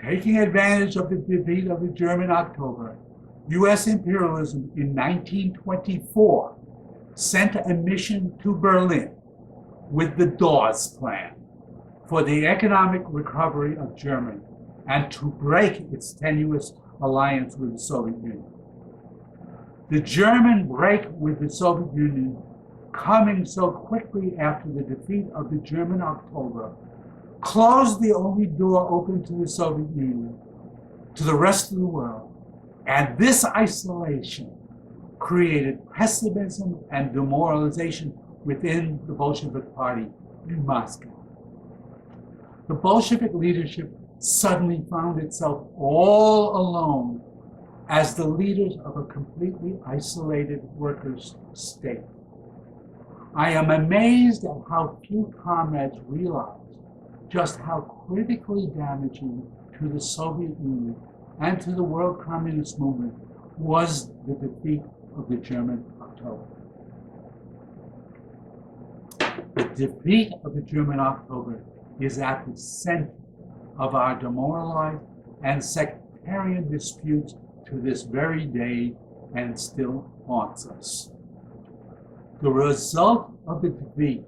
Taking advantage of the defeat of the German October, U.S. imperialism in 1924 sent a mission to Berlin with the Dawes Plan for the economic recovery of Germany and to break its tenuous alliance with the Soviet Union. The German break with the Soviet Union, coming so quickly after the defeat of the German October, closed the only door open to the Soviet Union, to the rest of the world. And this isolation created pessimism and demoralization within the Bolshevik Party in Moscow. The Bolshevik leadership suddenly found itself all alone as the leaders of a completely isolated workers' state. I am amazed at how few comrades realize just how critically damaging to the Soviet Union and to the world communist movement was the defeat of the German October. The defeat of the German October is at the center of our demoralized and sectarian disputes to this very day and still haunts us. The result of the defeat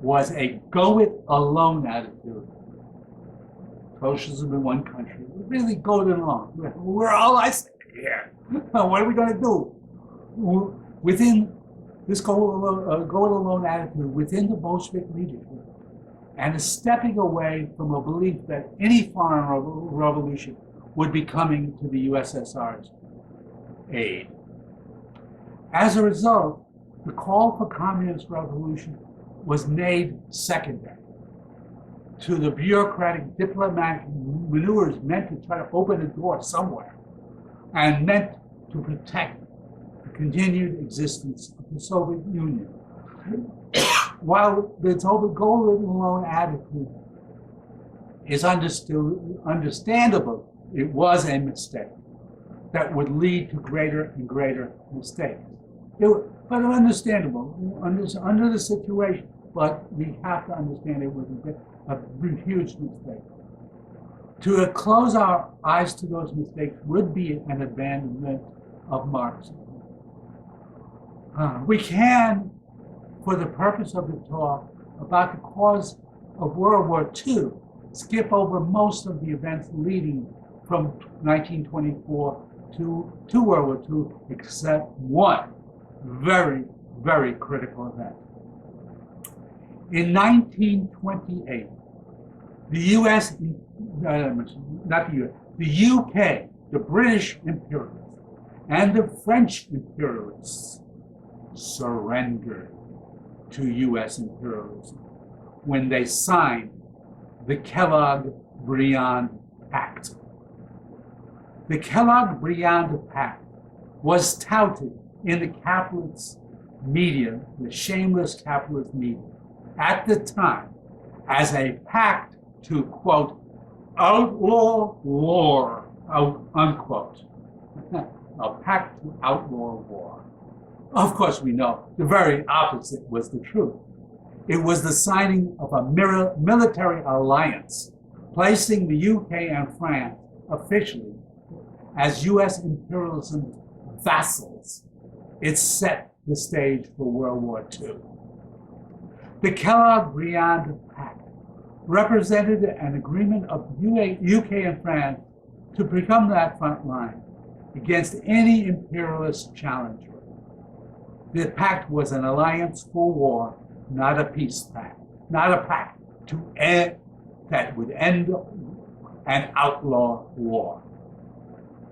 was a go-it-alone attitude. Socialism in one country, really go it alone. We're all isolated here. What are we going to do? Within this go-it-alone attitude, within the Bolshevik leadership, and stepping away from a belief that any foreign revolution would be coming to the USSR's aid. As a result, the call for communist revolution was made secondary to the bureaucratic diplomatic maneuvers meant to try to open a door somewhere and meant to protect the continued existence of the Soviet Union. While the go-it-alone attitude is understandable, it was a mistake that would lead to greater and greater mistakes. But understandable under the situation, but we have to understand it was a huge mistake. To close our eyes to those mistakes would be an abandonment of Marxism. We can, for the purpose of the talk about the cause of World War II, skip over most of the events leading from 1924 to World War II, except one very, very critical event. In 1928, the US, not the US, the UK, the British imperialists, and the French imperialists surrendered to US imperialism when they signed the Kellogg-Briand Pact. The Kellogg-Briand Pact was touted in the capitalist media, the shameless capitalist media, at the time as a pact to, quote, outlaw war, unquote. A pact to outlaw war. Of course, we know the very opposite was the truth. It was the signing of a military alliance, placing the UK and France officially as US imperialism's vassals. It set the stage for World War II. The Kellogg-Briand Pact represented an agreement of UK and France to become that front line against any imperialist challenger. The pact was an alliance for war, not a peace pact, not a pact to end that would end and outlaw war.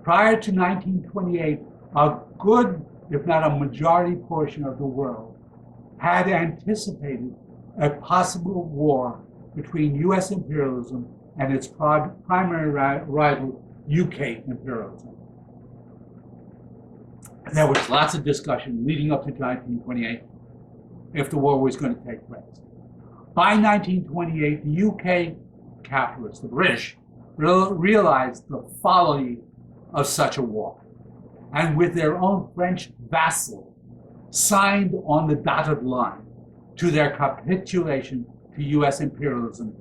Prior to 1928, a good, if not a majority portion of the world had anticipated a possible war between US imperialism and its primary rival, UK imperialism. There was lots of discussion leading up to 1928 if the war was going to take place. By 1928, the UK capitalists, the British, realized the folly of such a war, and with their own French vassal, signed on the dotted line to their capitulation to US imperialism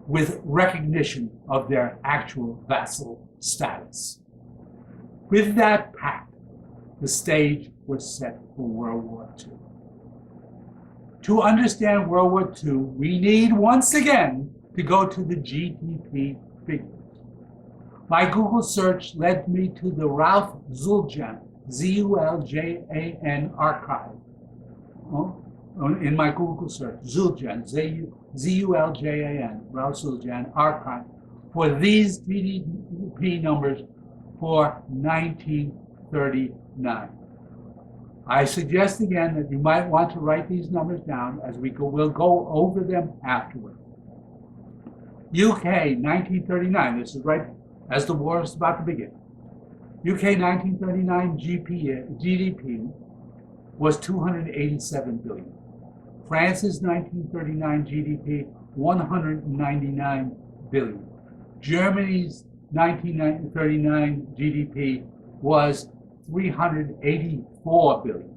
with recognition of their actual vassal status. With that pact, the stage was set for World War II. To understand World War II, we need once again to go to the GDP figures. My Google search led me to the Ralph Zuljan, Z-U-L-J-A-N archive. In my Google search, Zuljan, Z-U-L-J-A-N, Ralph Zuljan archive, for these GDP numbers for 1939. I suggest again that you might want to write these numbers down as we'll go over them afterward. UK 1939, this is right as the war is about to begin. UK 1939 GDP was 287 billion. France's 1939 GDP, 199 billion. Germany's 1939 GDP was 384 billion.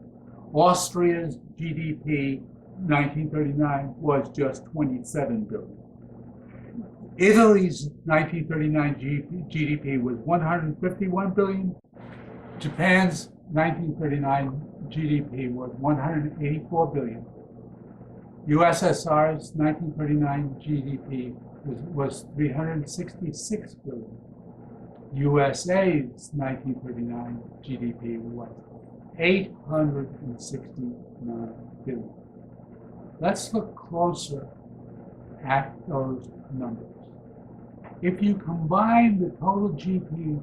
Austria's GDP 1939 was just 27 billion. Italy's 1939 GDP was 151 billion. Japan's 1939 GDP was 184 billion. USSR's 1939 GDP was 366 billion. USA's 1939 GDP was 869 billion. Let's look closer at those numbers. If you combine the total GDP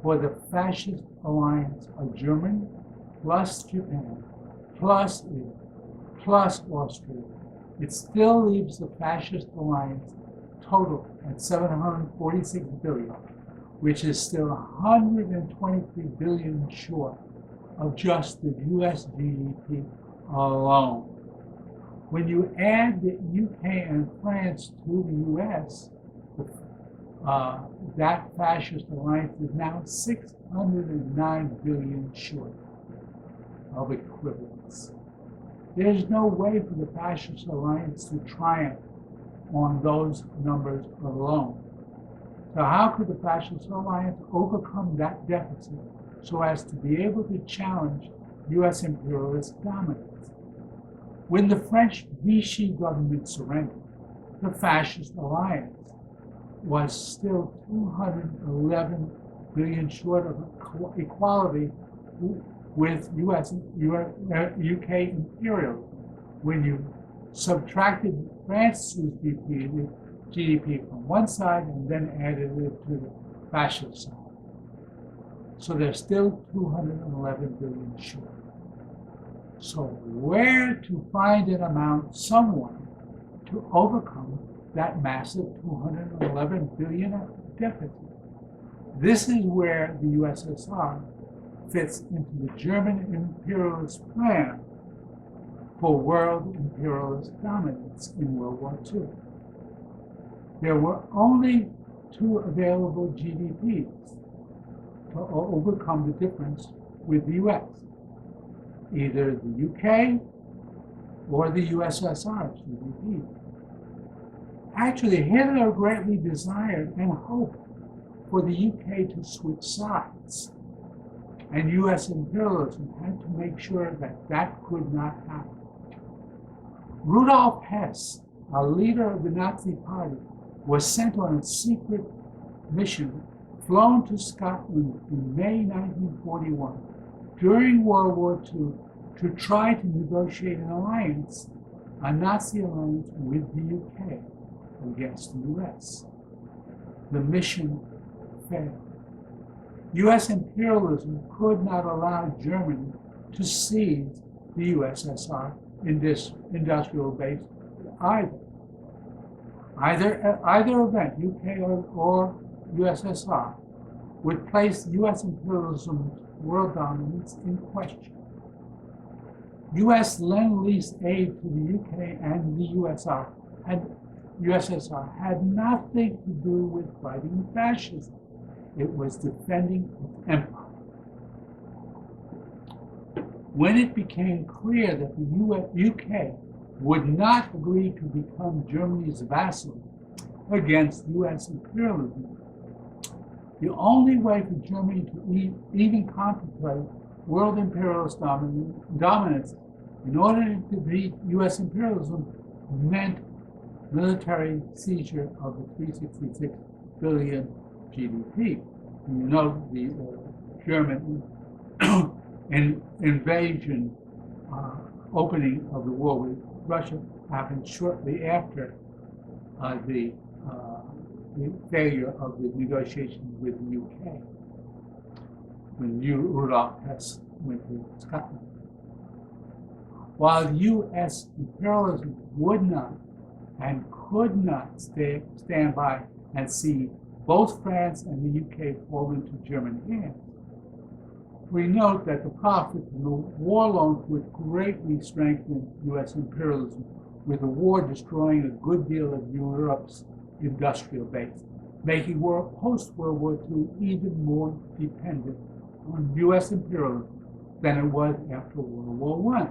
for the fascist alliance of Germany plus Japan plus Italy plus Austria, it still leaves the fascist alliance total at 746 billion, which is still 123 billion short of just the US GDP alone. When you add the UK and France to the US, that fascist alliance is now 609 billion short of equivalence. There's no way for the fascist alliance to triumph on those numbers alone. So how could the fascist alliance overcome that deficit so as to be able to challenge US imperialist dominance? When the French Vichy government surrendered, the fascist alliance was still 211 billion short of equality with UK imperialism. When you subtracted France's GDP from one side and then added it to the fascist side. So they're still 211 billion short. So where to find an amount, someone, to overcome that massive 211 billion deficit? This is where the USSR fits into the German imperialist plan for world imperialist dominance in World War II. There were only two available GDPs to overcome the difference with the US. Either the UK or the USSR's GDP. Actually, Hitler greatly desired and hoped for the UK to switch sides. And US imperialism had to make sure that that could not happen. Rudolf Hess, a leader of the Nazi Party, was sent on a secret mission, flown to Scotland in May 1941 during World War II to try to negotiate an alliance, a Nazi alliance with the UK against the US. The mission failed. US imperialism could not allow Germany to seize the USSR in this industrial base either. Either event, UK or USSR, would place US imperialism's world dominance in question. US Lend-Lease aid to the UK and the USSR had nothing to do with fighting fascism. It was defending its empire. When it became clear that the UK would not agree to become Germany's vassal against US imperialism, the only way for Germany to even contemplate world imperialist dominance in order to defeat US imperialism meant military seizure of the 366 billion GDP. You know, the German invasion, opening of the war with Russia happened shortly after the failure of the negotiations with the UK, when Rudolf Hess went to Scotland. While US imperialism would not and could not stand by and see both France and the UK fall into German hands, we note that the profits from the war loans would greatly strengthen US imperialism, with the war destroying a good deal of Europe's industrial base, making post-World War II even more dependent on US imperialism than it was after World War I.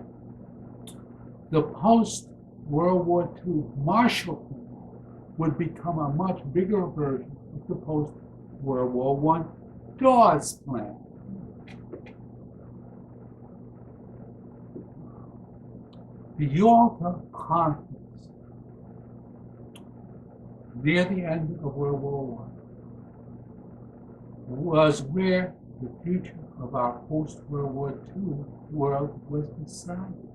The post-World War II Marshall Plan would become a much bigger version of the post-World War I Dawes Plan. The Yalta Conference, near the end of World War I, was where the future of our post-World War II world was decided.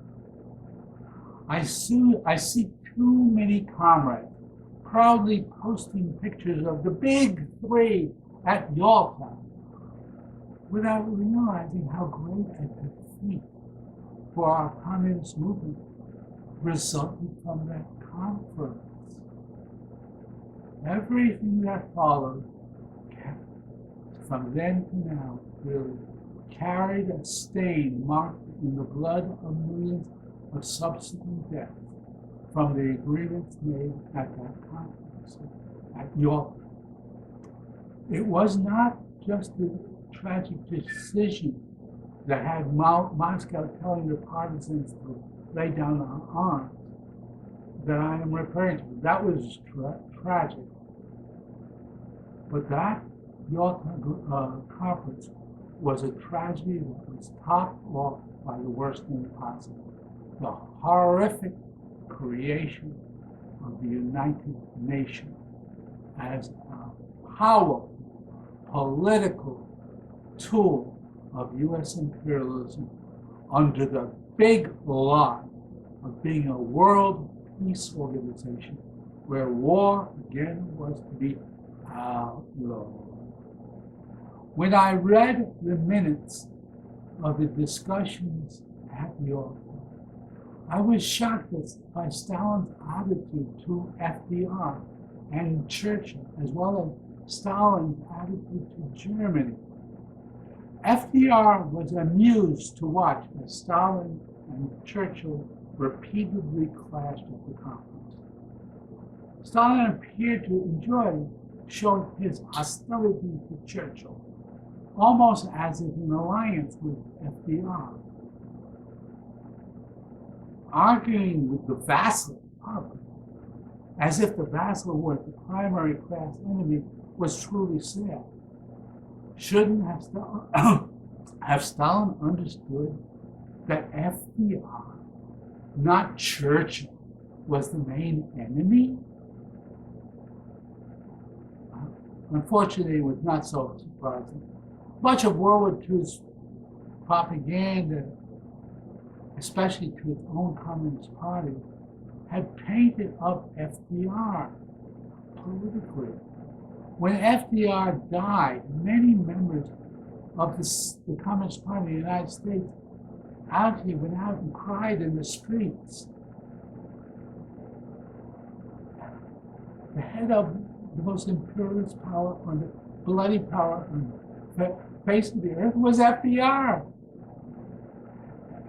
I see too many comrades proudly posting pictures of the big three at Yalta without realizing how great a defeat for our communist movement resulted from that conference. Everything that followed from then to now really carried a stain marked in the blood of millions of subsequent deaths from the agreements made at that conference at Yalta. It was not just the tragic decision that had Moscow telling the partisans to lay down their arms that I am referring to. That was tragic. But that Yalta conference was a tragedy that was topped off by the worst thing possible: the horrific creation of the United Nations as a powerful political tool of U.S. imperialism under the big lie of being a world peace organization where war again was to be outlawed. When I read the minutes of the discussions at Yalta, I was shocked by Stalin's attitude to FDR and Churchill, as well as Stalin's attitude to Germany. FDR was amused to watch as Stalin and Churchill repeatedly clashed at the conference. Stalin appeared to enjoy showing his hostility to Churchill, almost as if in alliance with FDR. Arguing with the vassal public, as if the vassal were the primary class enemy, was truly sad. Shouldn't have Stalin understood that FDR, not Churchill, was the main enemy? Unfortunately, it was not so surprising. Much of World War II's propaganda, especially to its own Communist Party, had painted up FDR politically. When FDR died, many members of the Communist Party of the United States actually went out and cried in the streets. The head of the most imperialist power on the bloody power on the face of the earth was FDR.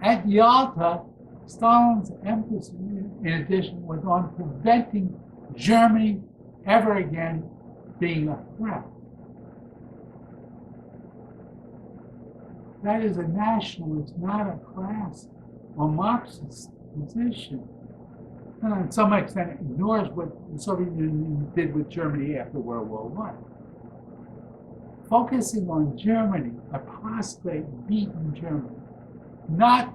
At Yalta, Stalin's emphasis, in addition, was on preventing Germany ever again being a threat. That is a nationalist, not a class or Marxist position. And to some extent, it ignores what the Soviet Union did with Germany after World War I. Focusing on Germany, a prostrate, beaten Germany, not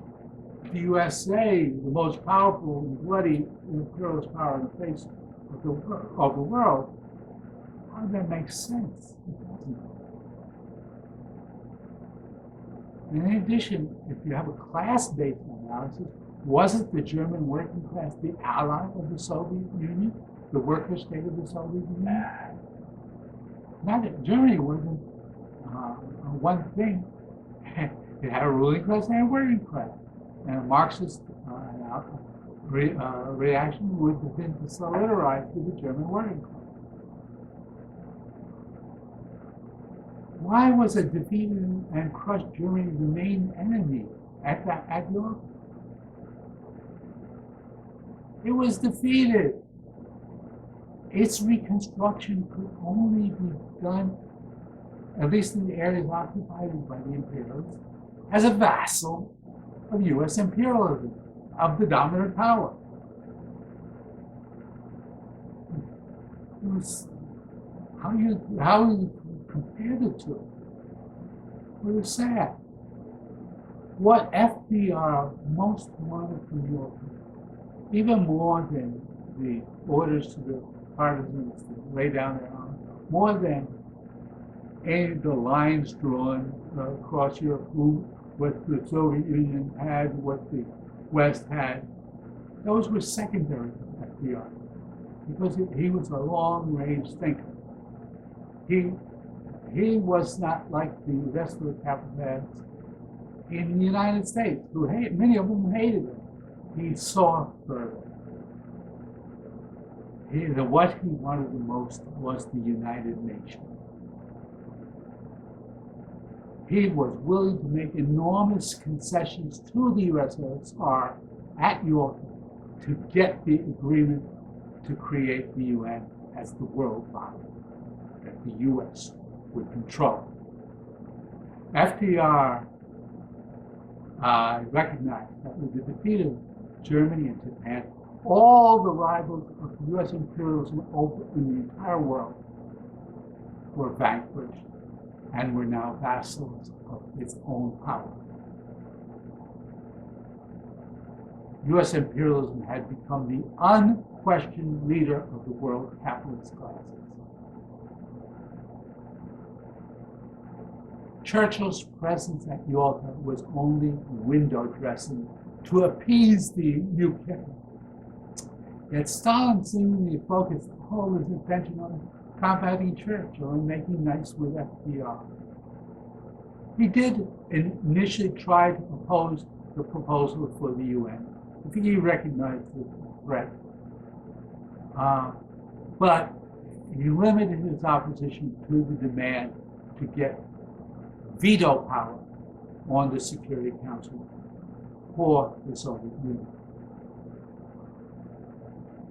the USA, the most powerful and bloody imperialist power on the face of the world, how does that make sense? It doesn't. In addition, if you have a class-based analysis, wasn't the German working class the ally of the Soviet Union, the worker state of the Soviet Union? Not that Germany wasn't one thing. It had a ruling class and a working class. And a Marxist reaction would have been to solidarize with the German working class. Why was a defeated and crushed Germany the main enemy at Yalta? It was defeated. Its reconstruction could only be done, at least in the areas occupied by the imperialists, as a vassal of U.S. imperialism, of the dominant power. was, how you compare the two? It was sad. What FDR most wanted from Europe, even more than the orders to the partisans to lay down their arms, more than any of the lines drawn across Europe, what the Soviet Union had, what the West had, those were secondary to FDR, because he was a long-range thinker. He was not like the rest of the capitalists in the United States, who many of them hated him. He saw further. What he wanted the most was the United Nations. He was willing to make enormous concessions to the USSR at York to get the agreement to create the UN as the world body that the US would control. FDR recognized that with the defeat of Germany and Japan, all the rivals of US imperialism in the entire world were vanquished and were now vassals of its own power. US imperialism had become the unquestioned leader of the world capitalist classes. Churchill's presence at Yalta was only window dressing to appease the UK. Yet Stalin seemingly focused all his attention on combating Churchill and making nice with FDR. He did initially try to oppose the proposal for the UN. I think he recognized the threat. But he limited his opposition to the demand to get veto power on the Security Council for the Soviet Union.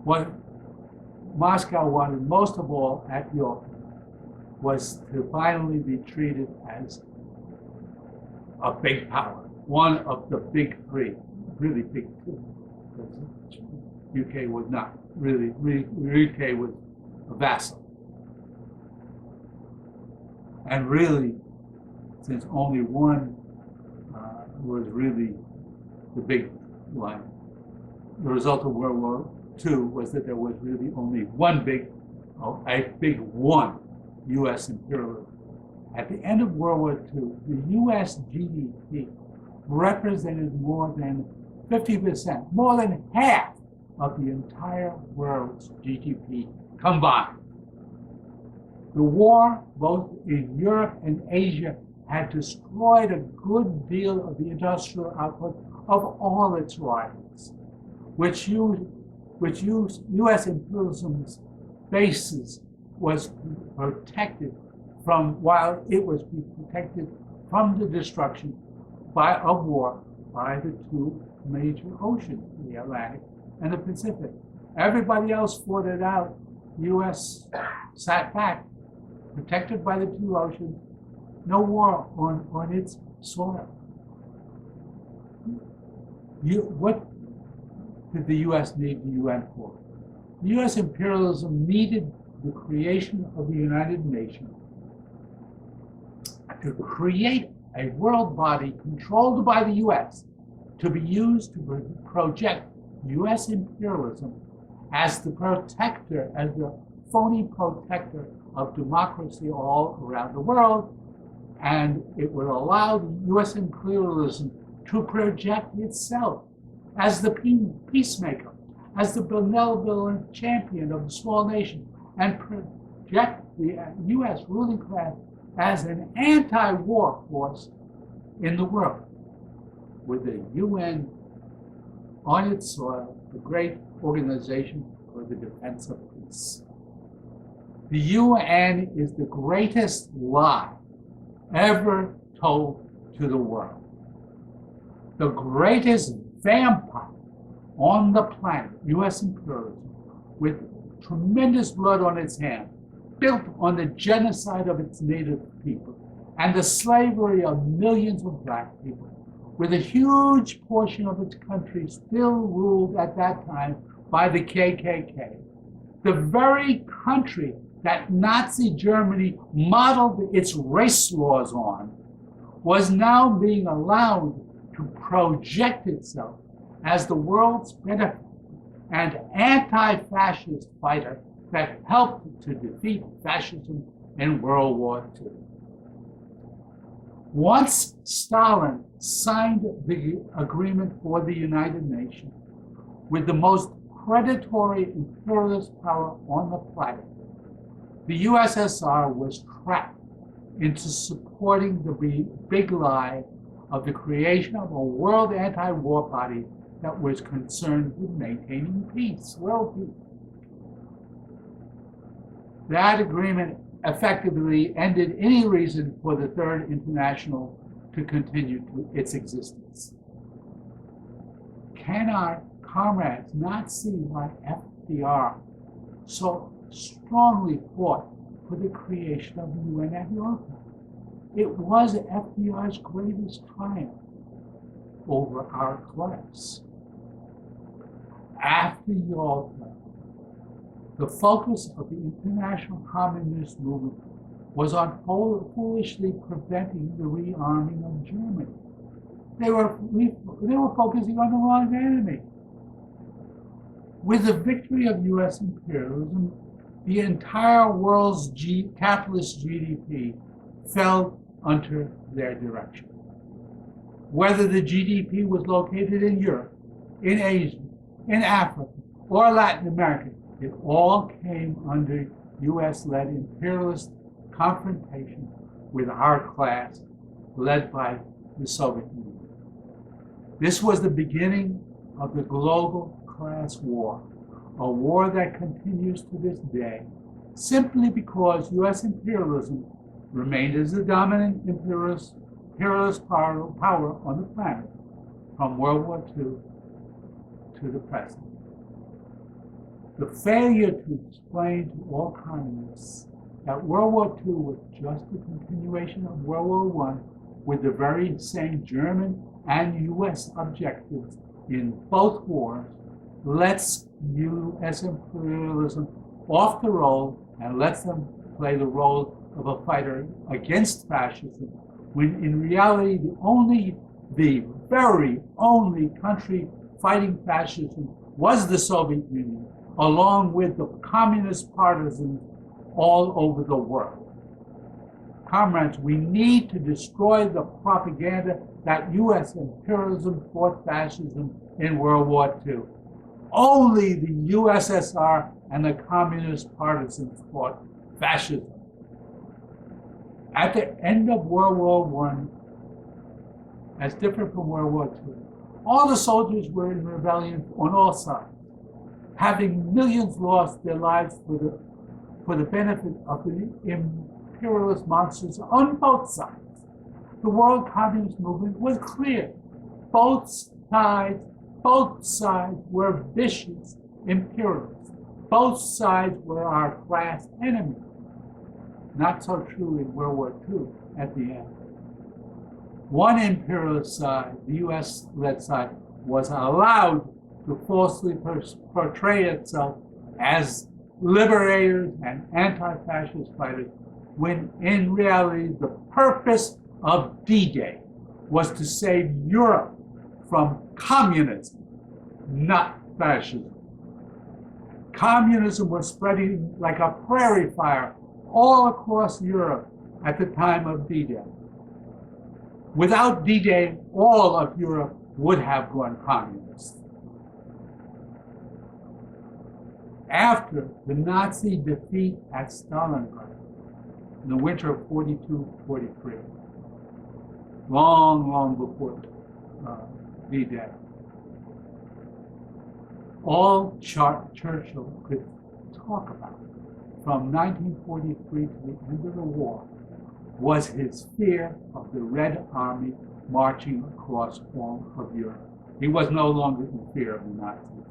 What Moscow wanted most of all at York was to finally be treated as a big power, one of the big three, really big two. UK was not really, UK was a vassal. And really, since only one was really the big one, the result of World War II was that there was really only one a big one US imperialism. At the end of World War II, the US GDP represented more than 50%, more than half of the entire world's GDP combined. The war, both in Europe and Asia, had destroyed a good deal of the industrial output of all its rivals, which U.S. imperialism's basis was protected from, while it was protected from the destruction of war by the two major oceans, the Atlantic and the Pacific. Everybody else fought it out. U.S. sat back, protected by the two oceans, no war on its soil. What did the U.S. need the UN for? The U.S. imperialism needed the creation of the United Nations to create a world body controlled by the U.S. to be used to project U.S. imperialism as the protector, as the phony protector of democracy all around the world, and it would allow the U.S. imperialism to project itself as the peacemaker, as the benevolent champion of the small nation, and project the U.S. ruling class as an anti-war force in the world, with the UN on its soil, the great organization for the defense of peace. The UN is the greatest lie ever told to the world. The greatest vampire on the planet, U.S. imperialism, with tremendous blood on its hands, built on the genocide of its native people and the slavery of millions of black people, with a huge portion of its country still ruled at that time by the KKK. The very country that Nazi Germany modeled its race laws on was now being allowed to project itself as the world's benefactor and anti-fascist fighter that helped to defeat fascism in World War II. Once Stalin signed the agreement for the United Nations with the most predatory imperialist power on the planet, the USSR was trapped into supporting the big lie of the creation of a world anti-war body that was concerned with maintaining peace, world peace. That agreement effectively ended any reason for the Third International to continue its existence. Can our comrades not see why FDR so strongly fought for the creation of the UN at Yalta? It was FDR's greatest triumph over our class. After Yalta, the focus of the international communist movement was on foolishly preventing the rearming of Germany. They were focusing on the wrong enemy. With the victory of U.S. imperialism, the entire world's capitalist GDP fell under their direction. Whether the GDP was located in Europe, in Asia, in Africa, or Latin America, it all came under U.S.-led imperialist confrontation with our class, led by the Soviet Union. This was the beginning of the global class war, a war that continues to this day, simply because U.S. imperialism remained as the dominant imperialist power on the planet from World War II to the present. The failure to explain to all communists that World War II was just a continuation of World War I with the very same German and U.S. objectives in both wars lets U.S. imperialism off the roll and lets them play the role of a fighter against fascism, when in reality the very only country fighting fascism was the Soviet Union, along with the communist partisans all over the world. Comrades, we need to destroy the propaganda that U.S. imperialism fought fascism in World War II. Only the USSR and the communist partisans fought fascism. At the end of World War I, as different from World War II, all the soldiers were in rebellion on all sides, having millions lost their lives for the benefit of the imperialist monsters on both sides. The world communist movement was clear. Both sides were vicious imperialists. Both sides were our class enemy. Not so true in World War II at the end. One imperialist side, the US-led side, was allowed to falsely portray itself as liberators and anti-fascist fighters, when in reality the purpose of D-Day was to save Europe from communism, not fascism. Communism was spreading like a prairie fire all across Europe at the time of D-Day. Without D-Day, all of Europe would have gone communist. After the Nazi defeat at Stalingrad in the winter of 42-43, long before D-Day, all Churchill could talk about from 1943 to the end of the war was his fear of the Red Army marching across all of Europe. He was no longer in fear of the Nazis.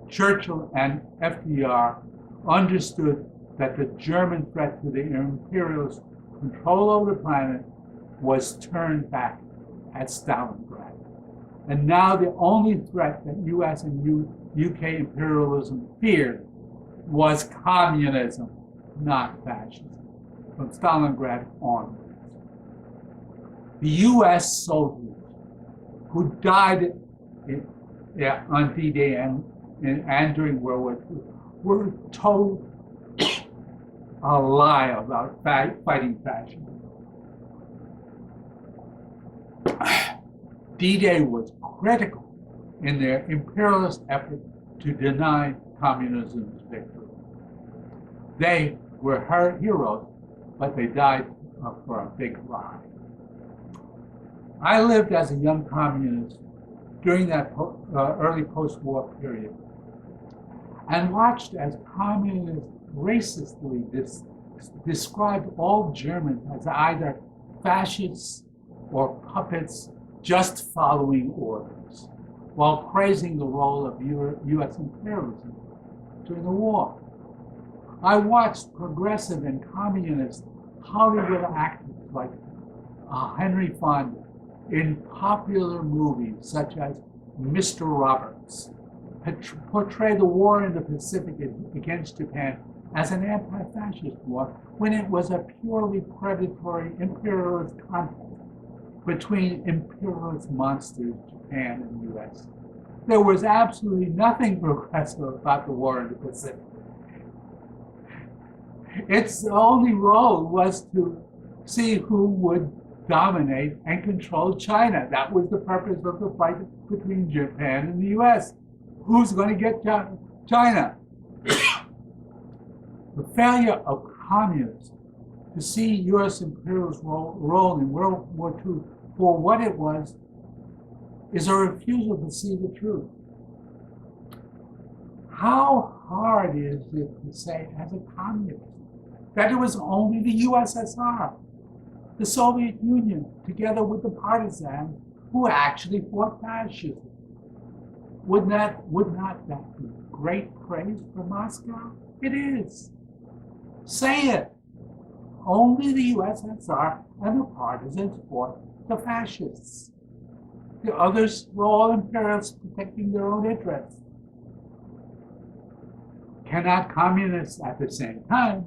Churchill and FDR understood that the German threat to the imperialist control of the planet was turned back at Stalingrad. And now the only threat that US and UK imperialism feared was communism, not fascism, from Stalingrad onwards. The US soldiers who died on D-Day and during World War II were told a lie about fighting fascism. D-Day was critical in their imperialist effort to deny communism's victory. They were her heroes, but they died for a big lie. I lived as a young communist during that early post-war period and watched as communists racistly described all Germans as either fascists or puppets just following orders, while praising the role of US imperialism during the war. I watched progressive and communist Hollywood actors like Henry Fonda in popular movies such as Mr. Roberts portray the war in the Pacific against Japan as an anti-fascist war when it was a purely predatory imperialist conflict between imperialist monsters, Japan and the US. There was absolutely nothing progressive about the war in the Pacific. Its only role was to see who would dominate and control China. That was the purpose of the fight between Japan and the US. Who's going to get China? The failure of communists to see US imperialist role in World War II for what it was is a refusal to see the truth. How hard is it to say as a communist that it was only the USSR, the Soviet Union, together with the partisans who actually fought fascism? Would not that be great praise for Moscow? It is. Say it. Only the USSR and the partisans fought the fascists. The others were all imperialists protecting their own interests. Cannot communists at the same time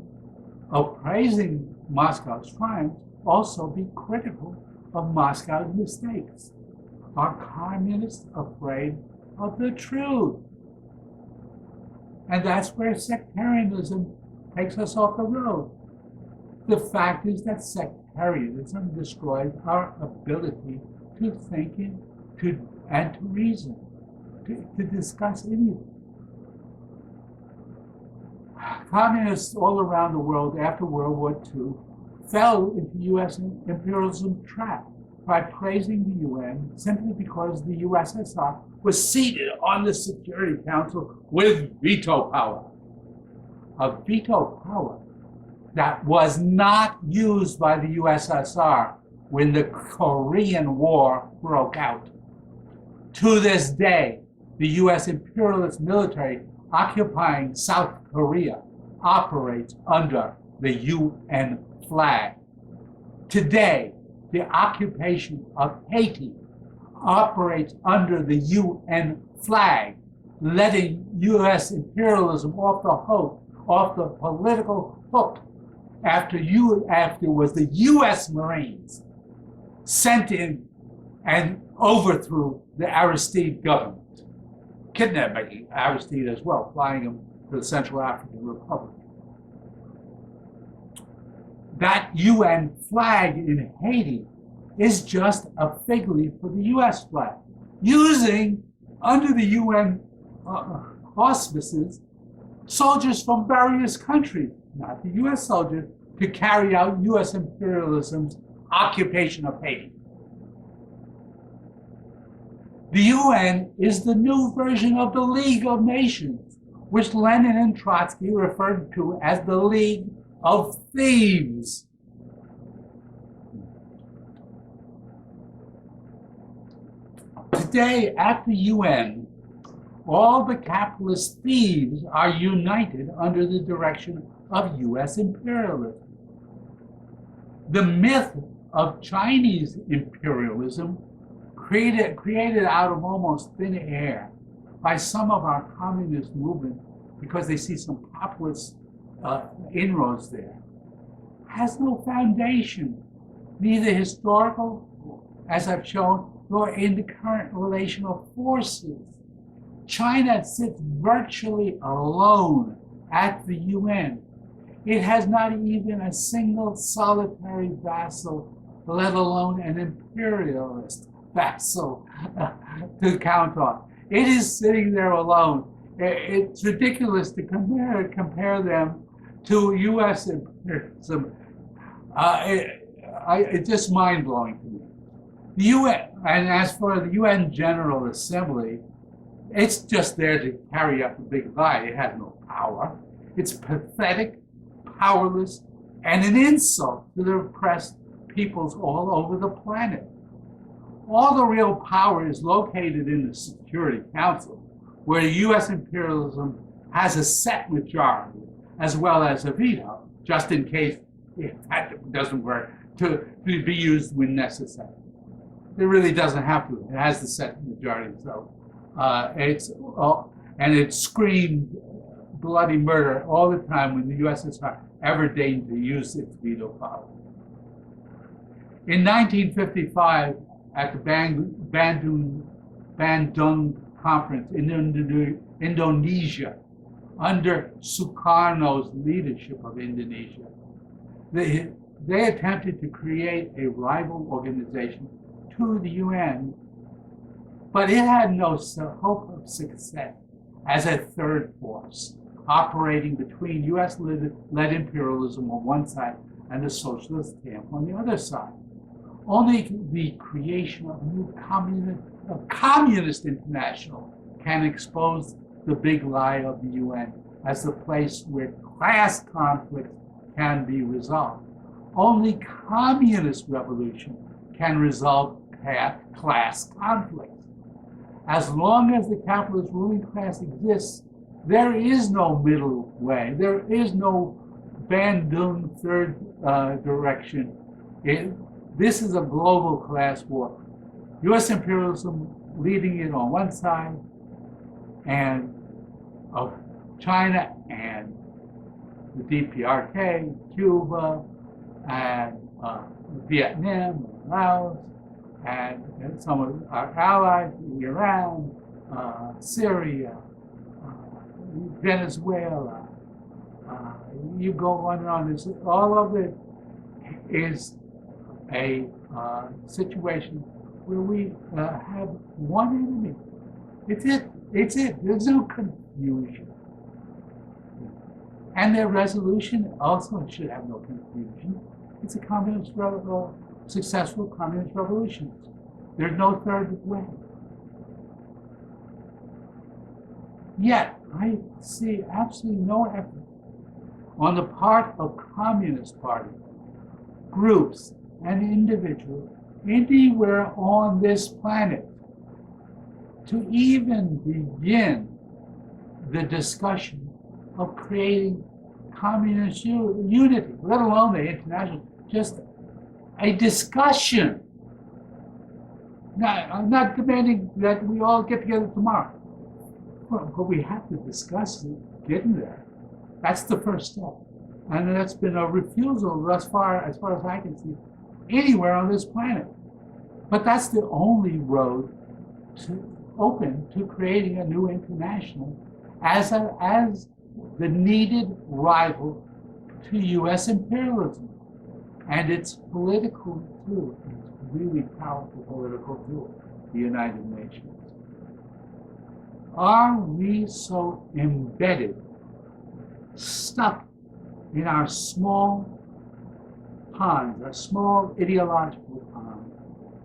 of praising Moscow's triumphs also be critical of Moscow's mistakes? Are communists afraid of the truth? And that's where sectarianism takes us off the road. The fact is that sectarianism destroys our ability to think and to reason, to discuss anything. Communists all around the world after World War II fell into US imperialism trap by praising the UN simply because the USSR was seated on the Security Council with veto power. A veto power that was not used by the USSR when the Korean War broke out. To this day, the US imperialist military occupying South Korea operates under the UN flag. Today, the occupation of Haiti operates under the UN flag, letting US imperialism off the political hook after it was the US Marines sent in and overthrew the Aristide government, kidnapping Aristide as well, flying him to the Central African Republic. That UN flag in Haiti is just a fig leaf for the US flag, using, under the UN auspices, soldiers from various countries, not the US soldiers, to carry out US imperialism's occupation of Haiti. The UN is the new version of the League of Nations, which Lenin and Trotsky referred to as the League of Thieves. Today at the UN, all the capitalist thieves are united under the direction of US imperialism. The myth of Chinese imperialism created out of almost thin air by some of our communist movement because they see some populist inroads there, has no foundation, neither historical, as I've shown, nor in the current relational forces. China sits virtually alone at the UN. It has not even a single solitary vassal, let alone an imperialist vassal to count on. It is sitting there alone. It's ridiculous to compare them to U.S. imperialism. It's just mind-blowing to me. The UN, and as for the UN General Assembly, it's just there to carry out the big lie. It has no power. It's pathetic, powerless, and an insult to the oppressed peoples all over the planet. All the real power is located in the Security Council, where U.S. imperialism has a set majority, as well as a veto, just in case that doesn't work, to be used when necessary. It really doesn't have to. It has the set majority, so it screamed bloody murder all the time when the USSR ever deigned to use its veto power. In 1955, at the Bandung Conference in Indonesia, under Sukarno's leadership of Indonesia, they attempted to create a rival organization to the UN, but it had no hope of success as a third force operating between US-led imperialism on one side and the socialist camp on the other side. Only the creation of a new communist international can expose the big lie of the UN as the place where class conflicts can be resolved. Only communist revolution can resolve class conflicts. As long as the capitalist ruling class exists, there is no middle way. There is no Bandung third direction. This is a global class war. U.S. imperialism leading it on one side, and of China and the DPRK, Cuba, and Vietnam, Laos, and some of our allies, Iran, Syria, Venezuela. You go on and on. All of it is a situation where we have one enemy. It's it. It's it. There's no confusion. And their resolution also should have no confusion. It's a successful communist revolution. There's no third way. Yet, I see absolutely no effort on the part of Communist Party, groups, and individuals anywhere on this planet to even begin the discussion of creating communist unity, let alone the international, just a discussion. Now, I'm not demanding that we all get together tomorrow, but we have to discuss it, getting there. That's the first step. And that's been a refusal thus far, as I can see, anywhere on this planet. But that's the only road open to creating a new international as the needed rival to U.S. imperialism and its political tool, its really powerful political tool, the United Nations. Are we so embedded, stuck in our small ponds, our small ideological ponds,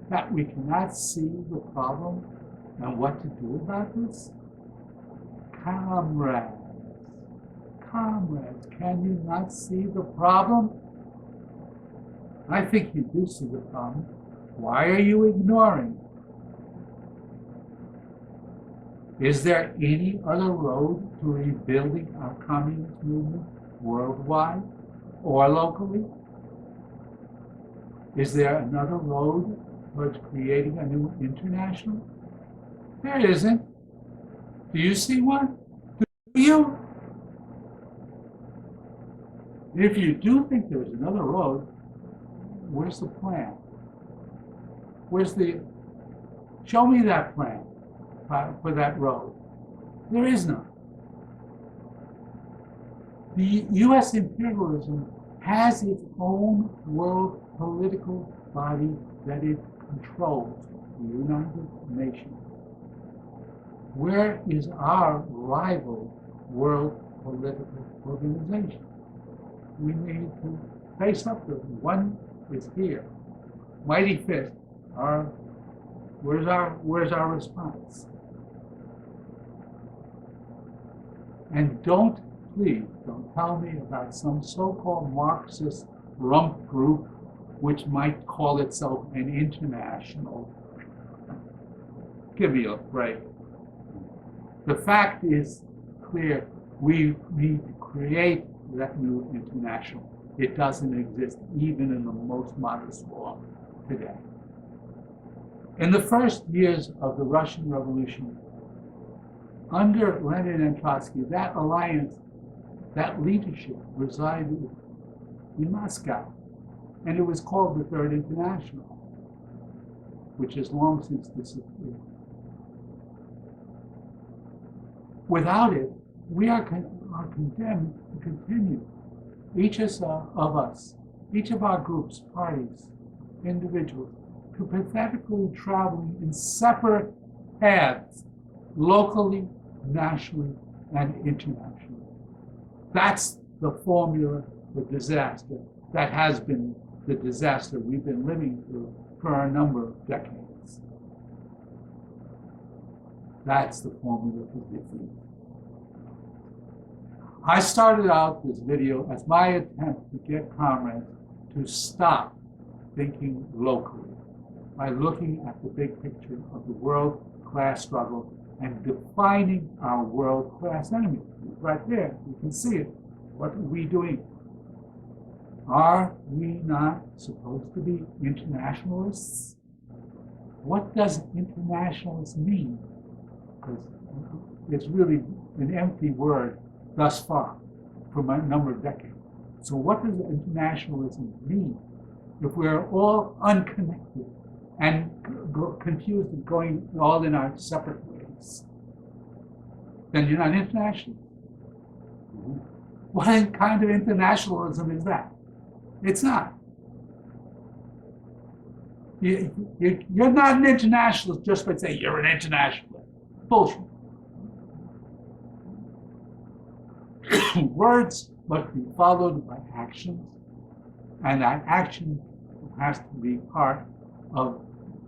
that we cannot see the problem and what to do about this? Comrades, can you not see the problem? I think you do see the problem. Why are you ignoring it? Is there any other road to rebuilding our communist movement worldwide or locally? Is there another road towards creating a new international? There isn't. Do you see one? Do you? If you do think there's another road, where's the plan? Show me that plan for that road. There is none. The U.S. imperialism has its own world political body that it controls, the United Nations. Where is our rival world political organization? We need to face up to it. One is here. Mighty fist. Where's our response? And please don't tell me about some so-called Marxist rump group which might call itself an international. Give me a break. The fact is clear. We need to create that new international. It doesn't exist even in the most modest form today. In the first years of the Russian Revolution, under Lenin and Trotsky, that alliance, that leadership resided in Moscow, and it was called the Third International, which has long since disappeared. Without it, we are condemned to continue, each of us, each of our groups, parties, individuals, to pathetically traveling in separate paths, locally, nationally, and internationally. That's the formula for disaster that has been the disaster we've been living through for a number of decades. That's the formula for defeat. I started out this video as my attempt to get comrades to stop thinking locally by looking at the big picture of the world class struggle and defining our world class enemy. Right there, you can see it. What are we doing? Are we not supposed to be internationalists? What does internationalist mean? Because it's really an empty word thus far from a number of decades. So what does internationalism mean if we're all unconnected and confused and going all in our separate ways? Then you're not international. What kind of internationalism is that? It's not. You're not an internationalist just by saying you're an internationalist. Bullshit. Words must be followed by actions, and that action has to be part of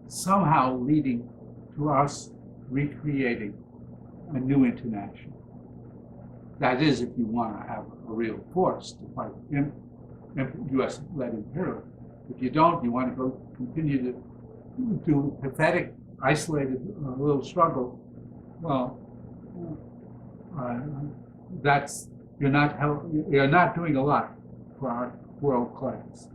somehow leading to us recreating a new international. That is, if you want to have a real force to fight U.S.-led imperialism. If you don't, you want to go continue to do pathetic, isolated little struggle. Well, you're not doing a lot for our world class.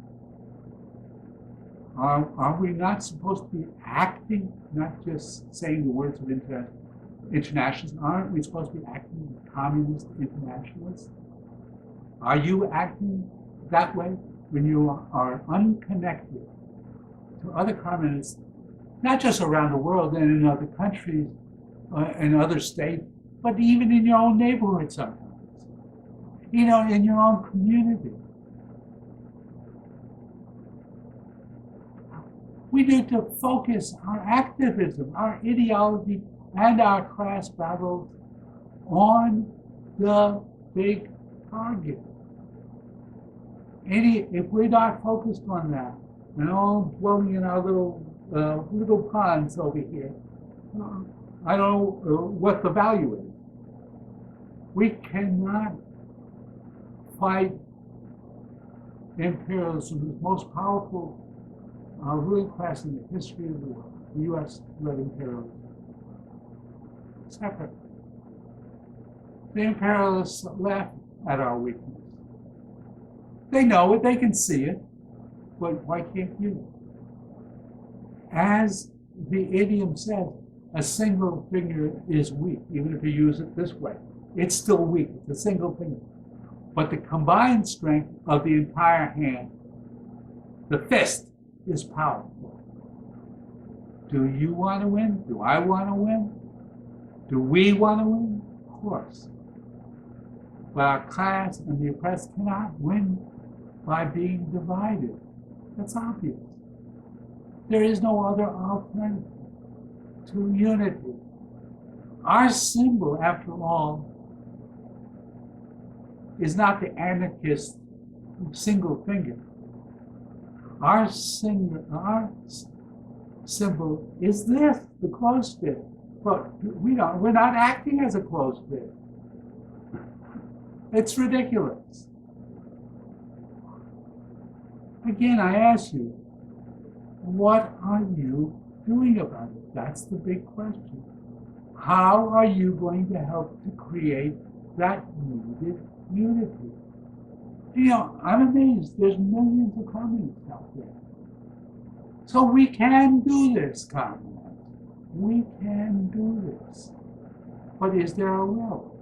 Are we not supposed to be acting, not just saying the words of internationalists? Aren't we supposed to be acting as communist internationalists? Are you acting that way when you are unconnected to other communists, not just around the world and in other countries and other states, but even in your own neighborhood sometimes? You know, in your own community. We need to focus our activism, our ideology, and our class battles on the big target. If we're not focused on that, and all dwelling in our little ponds over here, I don't know what the value is. We cannot fight imperialism, the most powerful ruling class in the history of the world, the U.S.-led imperialism. Separate. The imperialists laugh at our weakness. They know it, they can see it, but why can't you? As the idiom says, a single finger is weak, even if you use it this way. It's still weak, it's a single finger. But the combined strength of the entire hand, the fist, is powerful. Do you want to win? Do I want to win? Do we want to win? Of course. But our class and the oppressed cannot win by being divided. That's obvious. There is no other alternative to unity. Our symbol, after all, is not the anarchist single finger. Our symbol is this, the closed fist. But we're not acting as a closed fist. It's ridiculous. Again, I ask you, what are you doing about it? That's the big question. How are you going to help to create that needed unity? You know, I'm amazed. There's millions of communists out there. So we can do this, comrades. We can do this. But is there a will?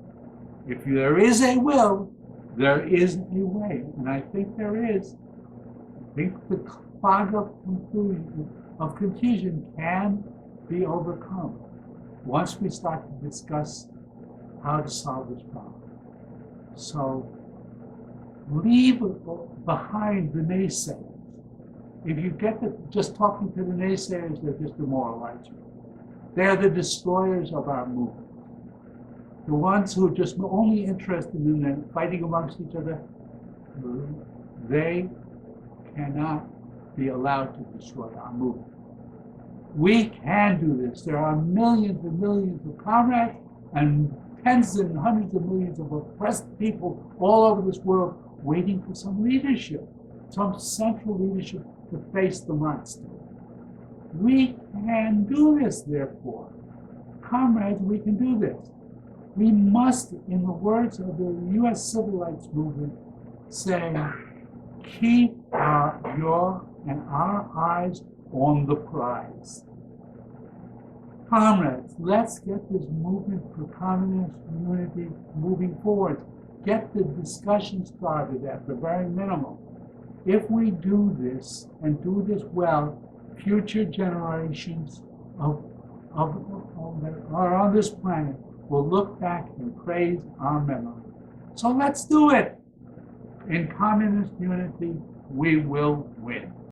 If there is a will, there is a way. And I think there is. I think the fog of confusion can be overcome once we start to discuss how to solve this problem. So leave behind the naysayers. If you get just talking to the naysayers, they're just demoralize you. They're the destroyers of our movement. The ones who are just only interested in fighting amongst each other, they cannot be allowed to destroy our movement. We can do this. There are millions and millions of comrades and tens and hundreds of millions of oppressed people all over this world waiting for some leadership, some central leadership to face the monster. We can do this, therefore. Comrades, we can do this. We must, in the words of the U.S. Civil Rights Movement, say, keep your and our eyes on the prize. Comrades, let's get this movement for communist unity moving forward. Get the discussion started at the very minimum. If we do this, and do this well, future generations that are on this planet will look back and praise our memory. So let's do it. In communist unity, we will win.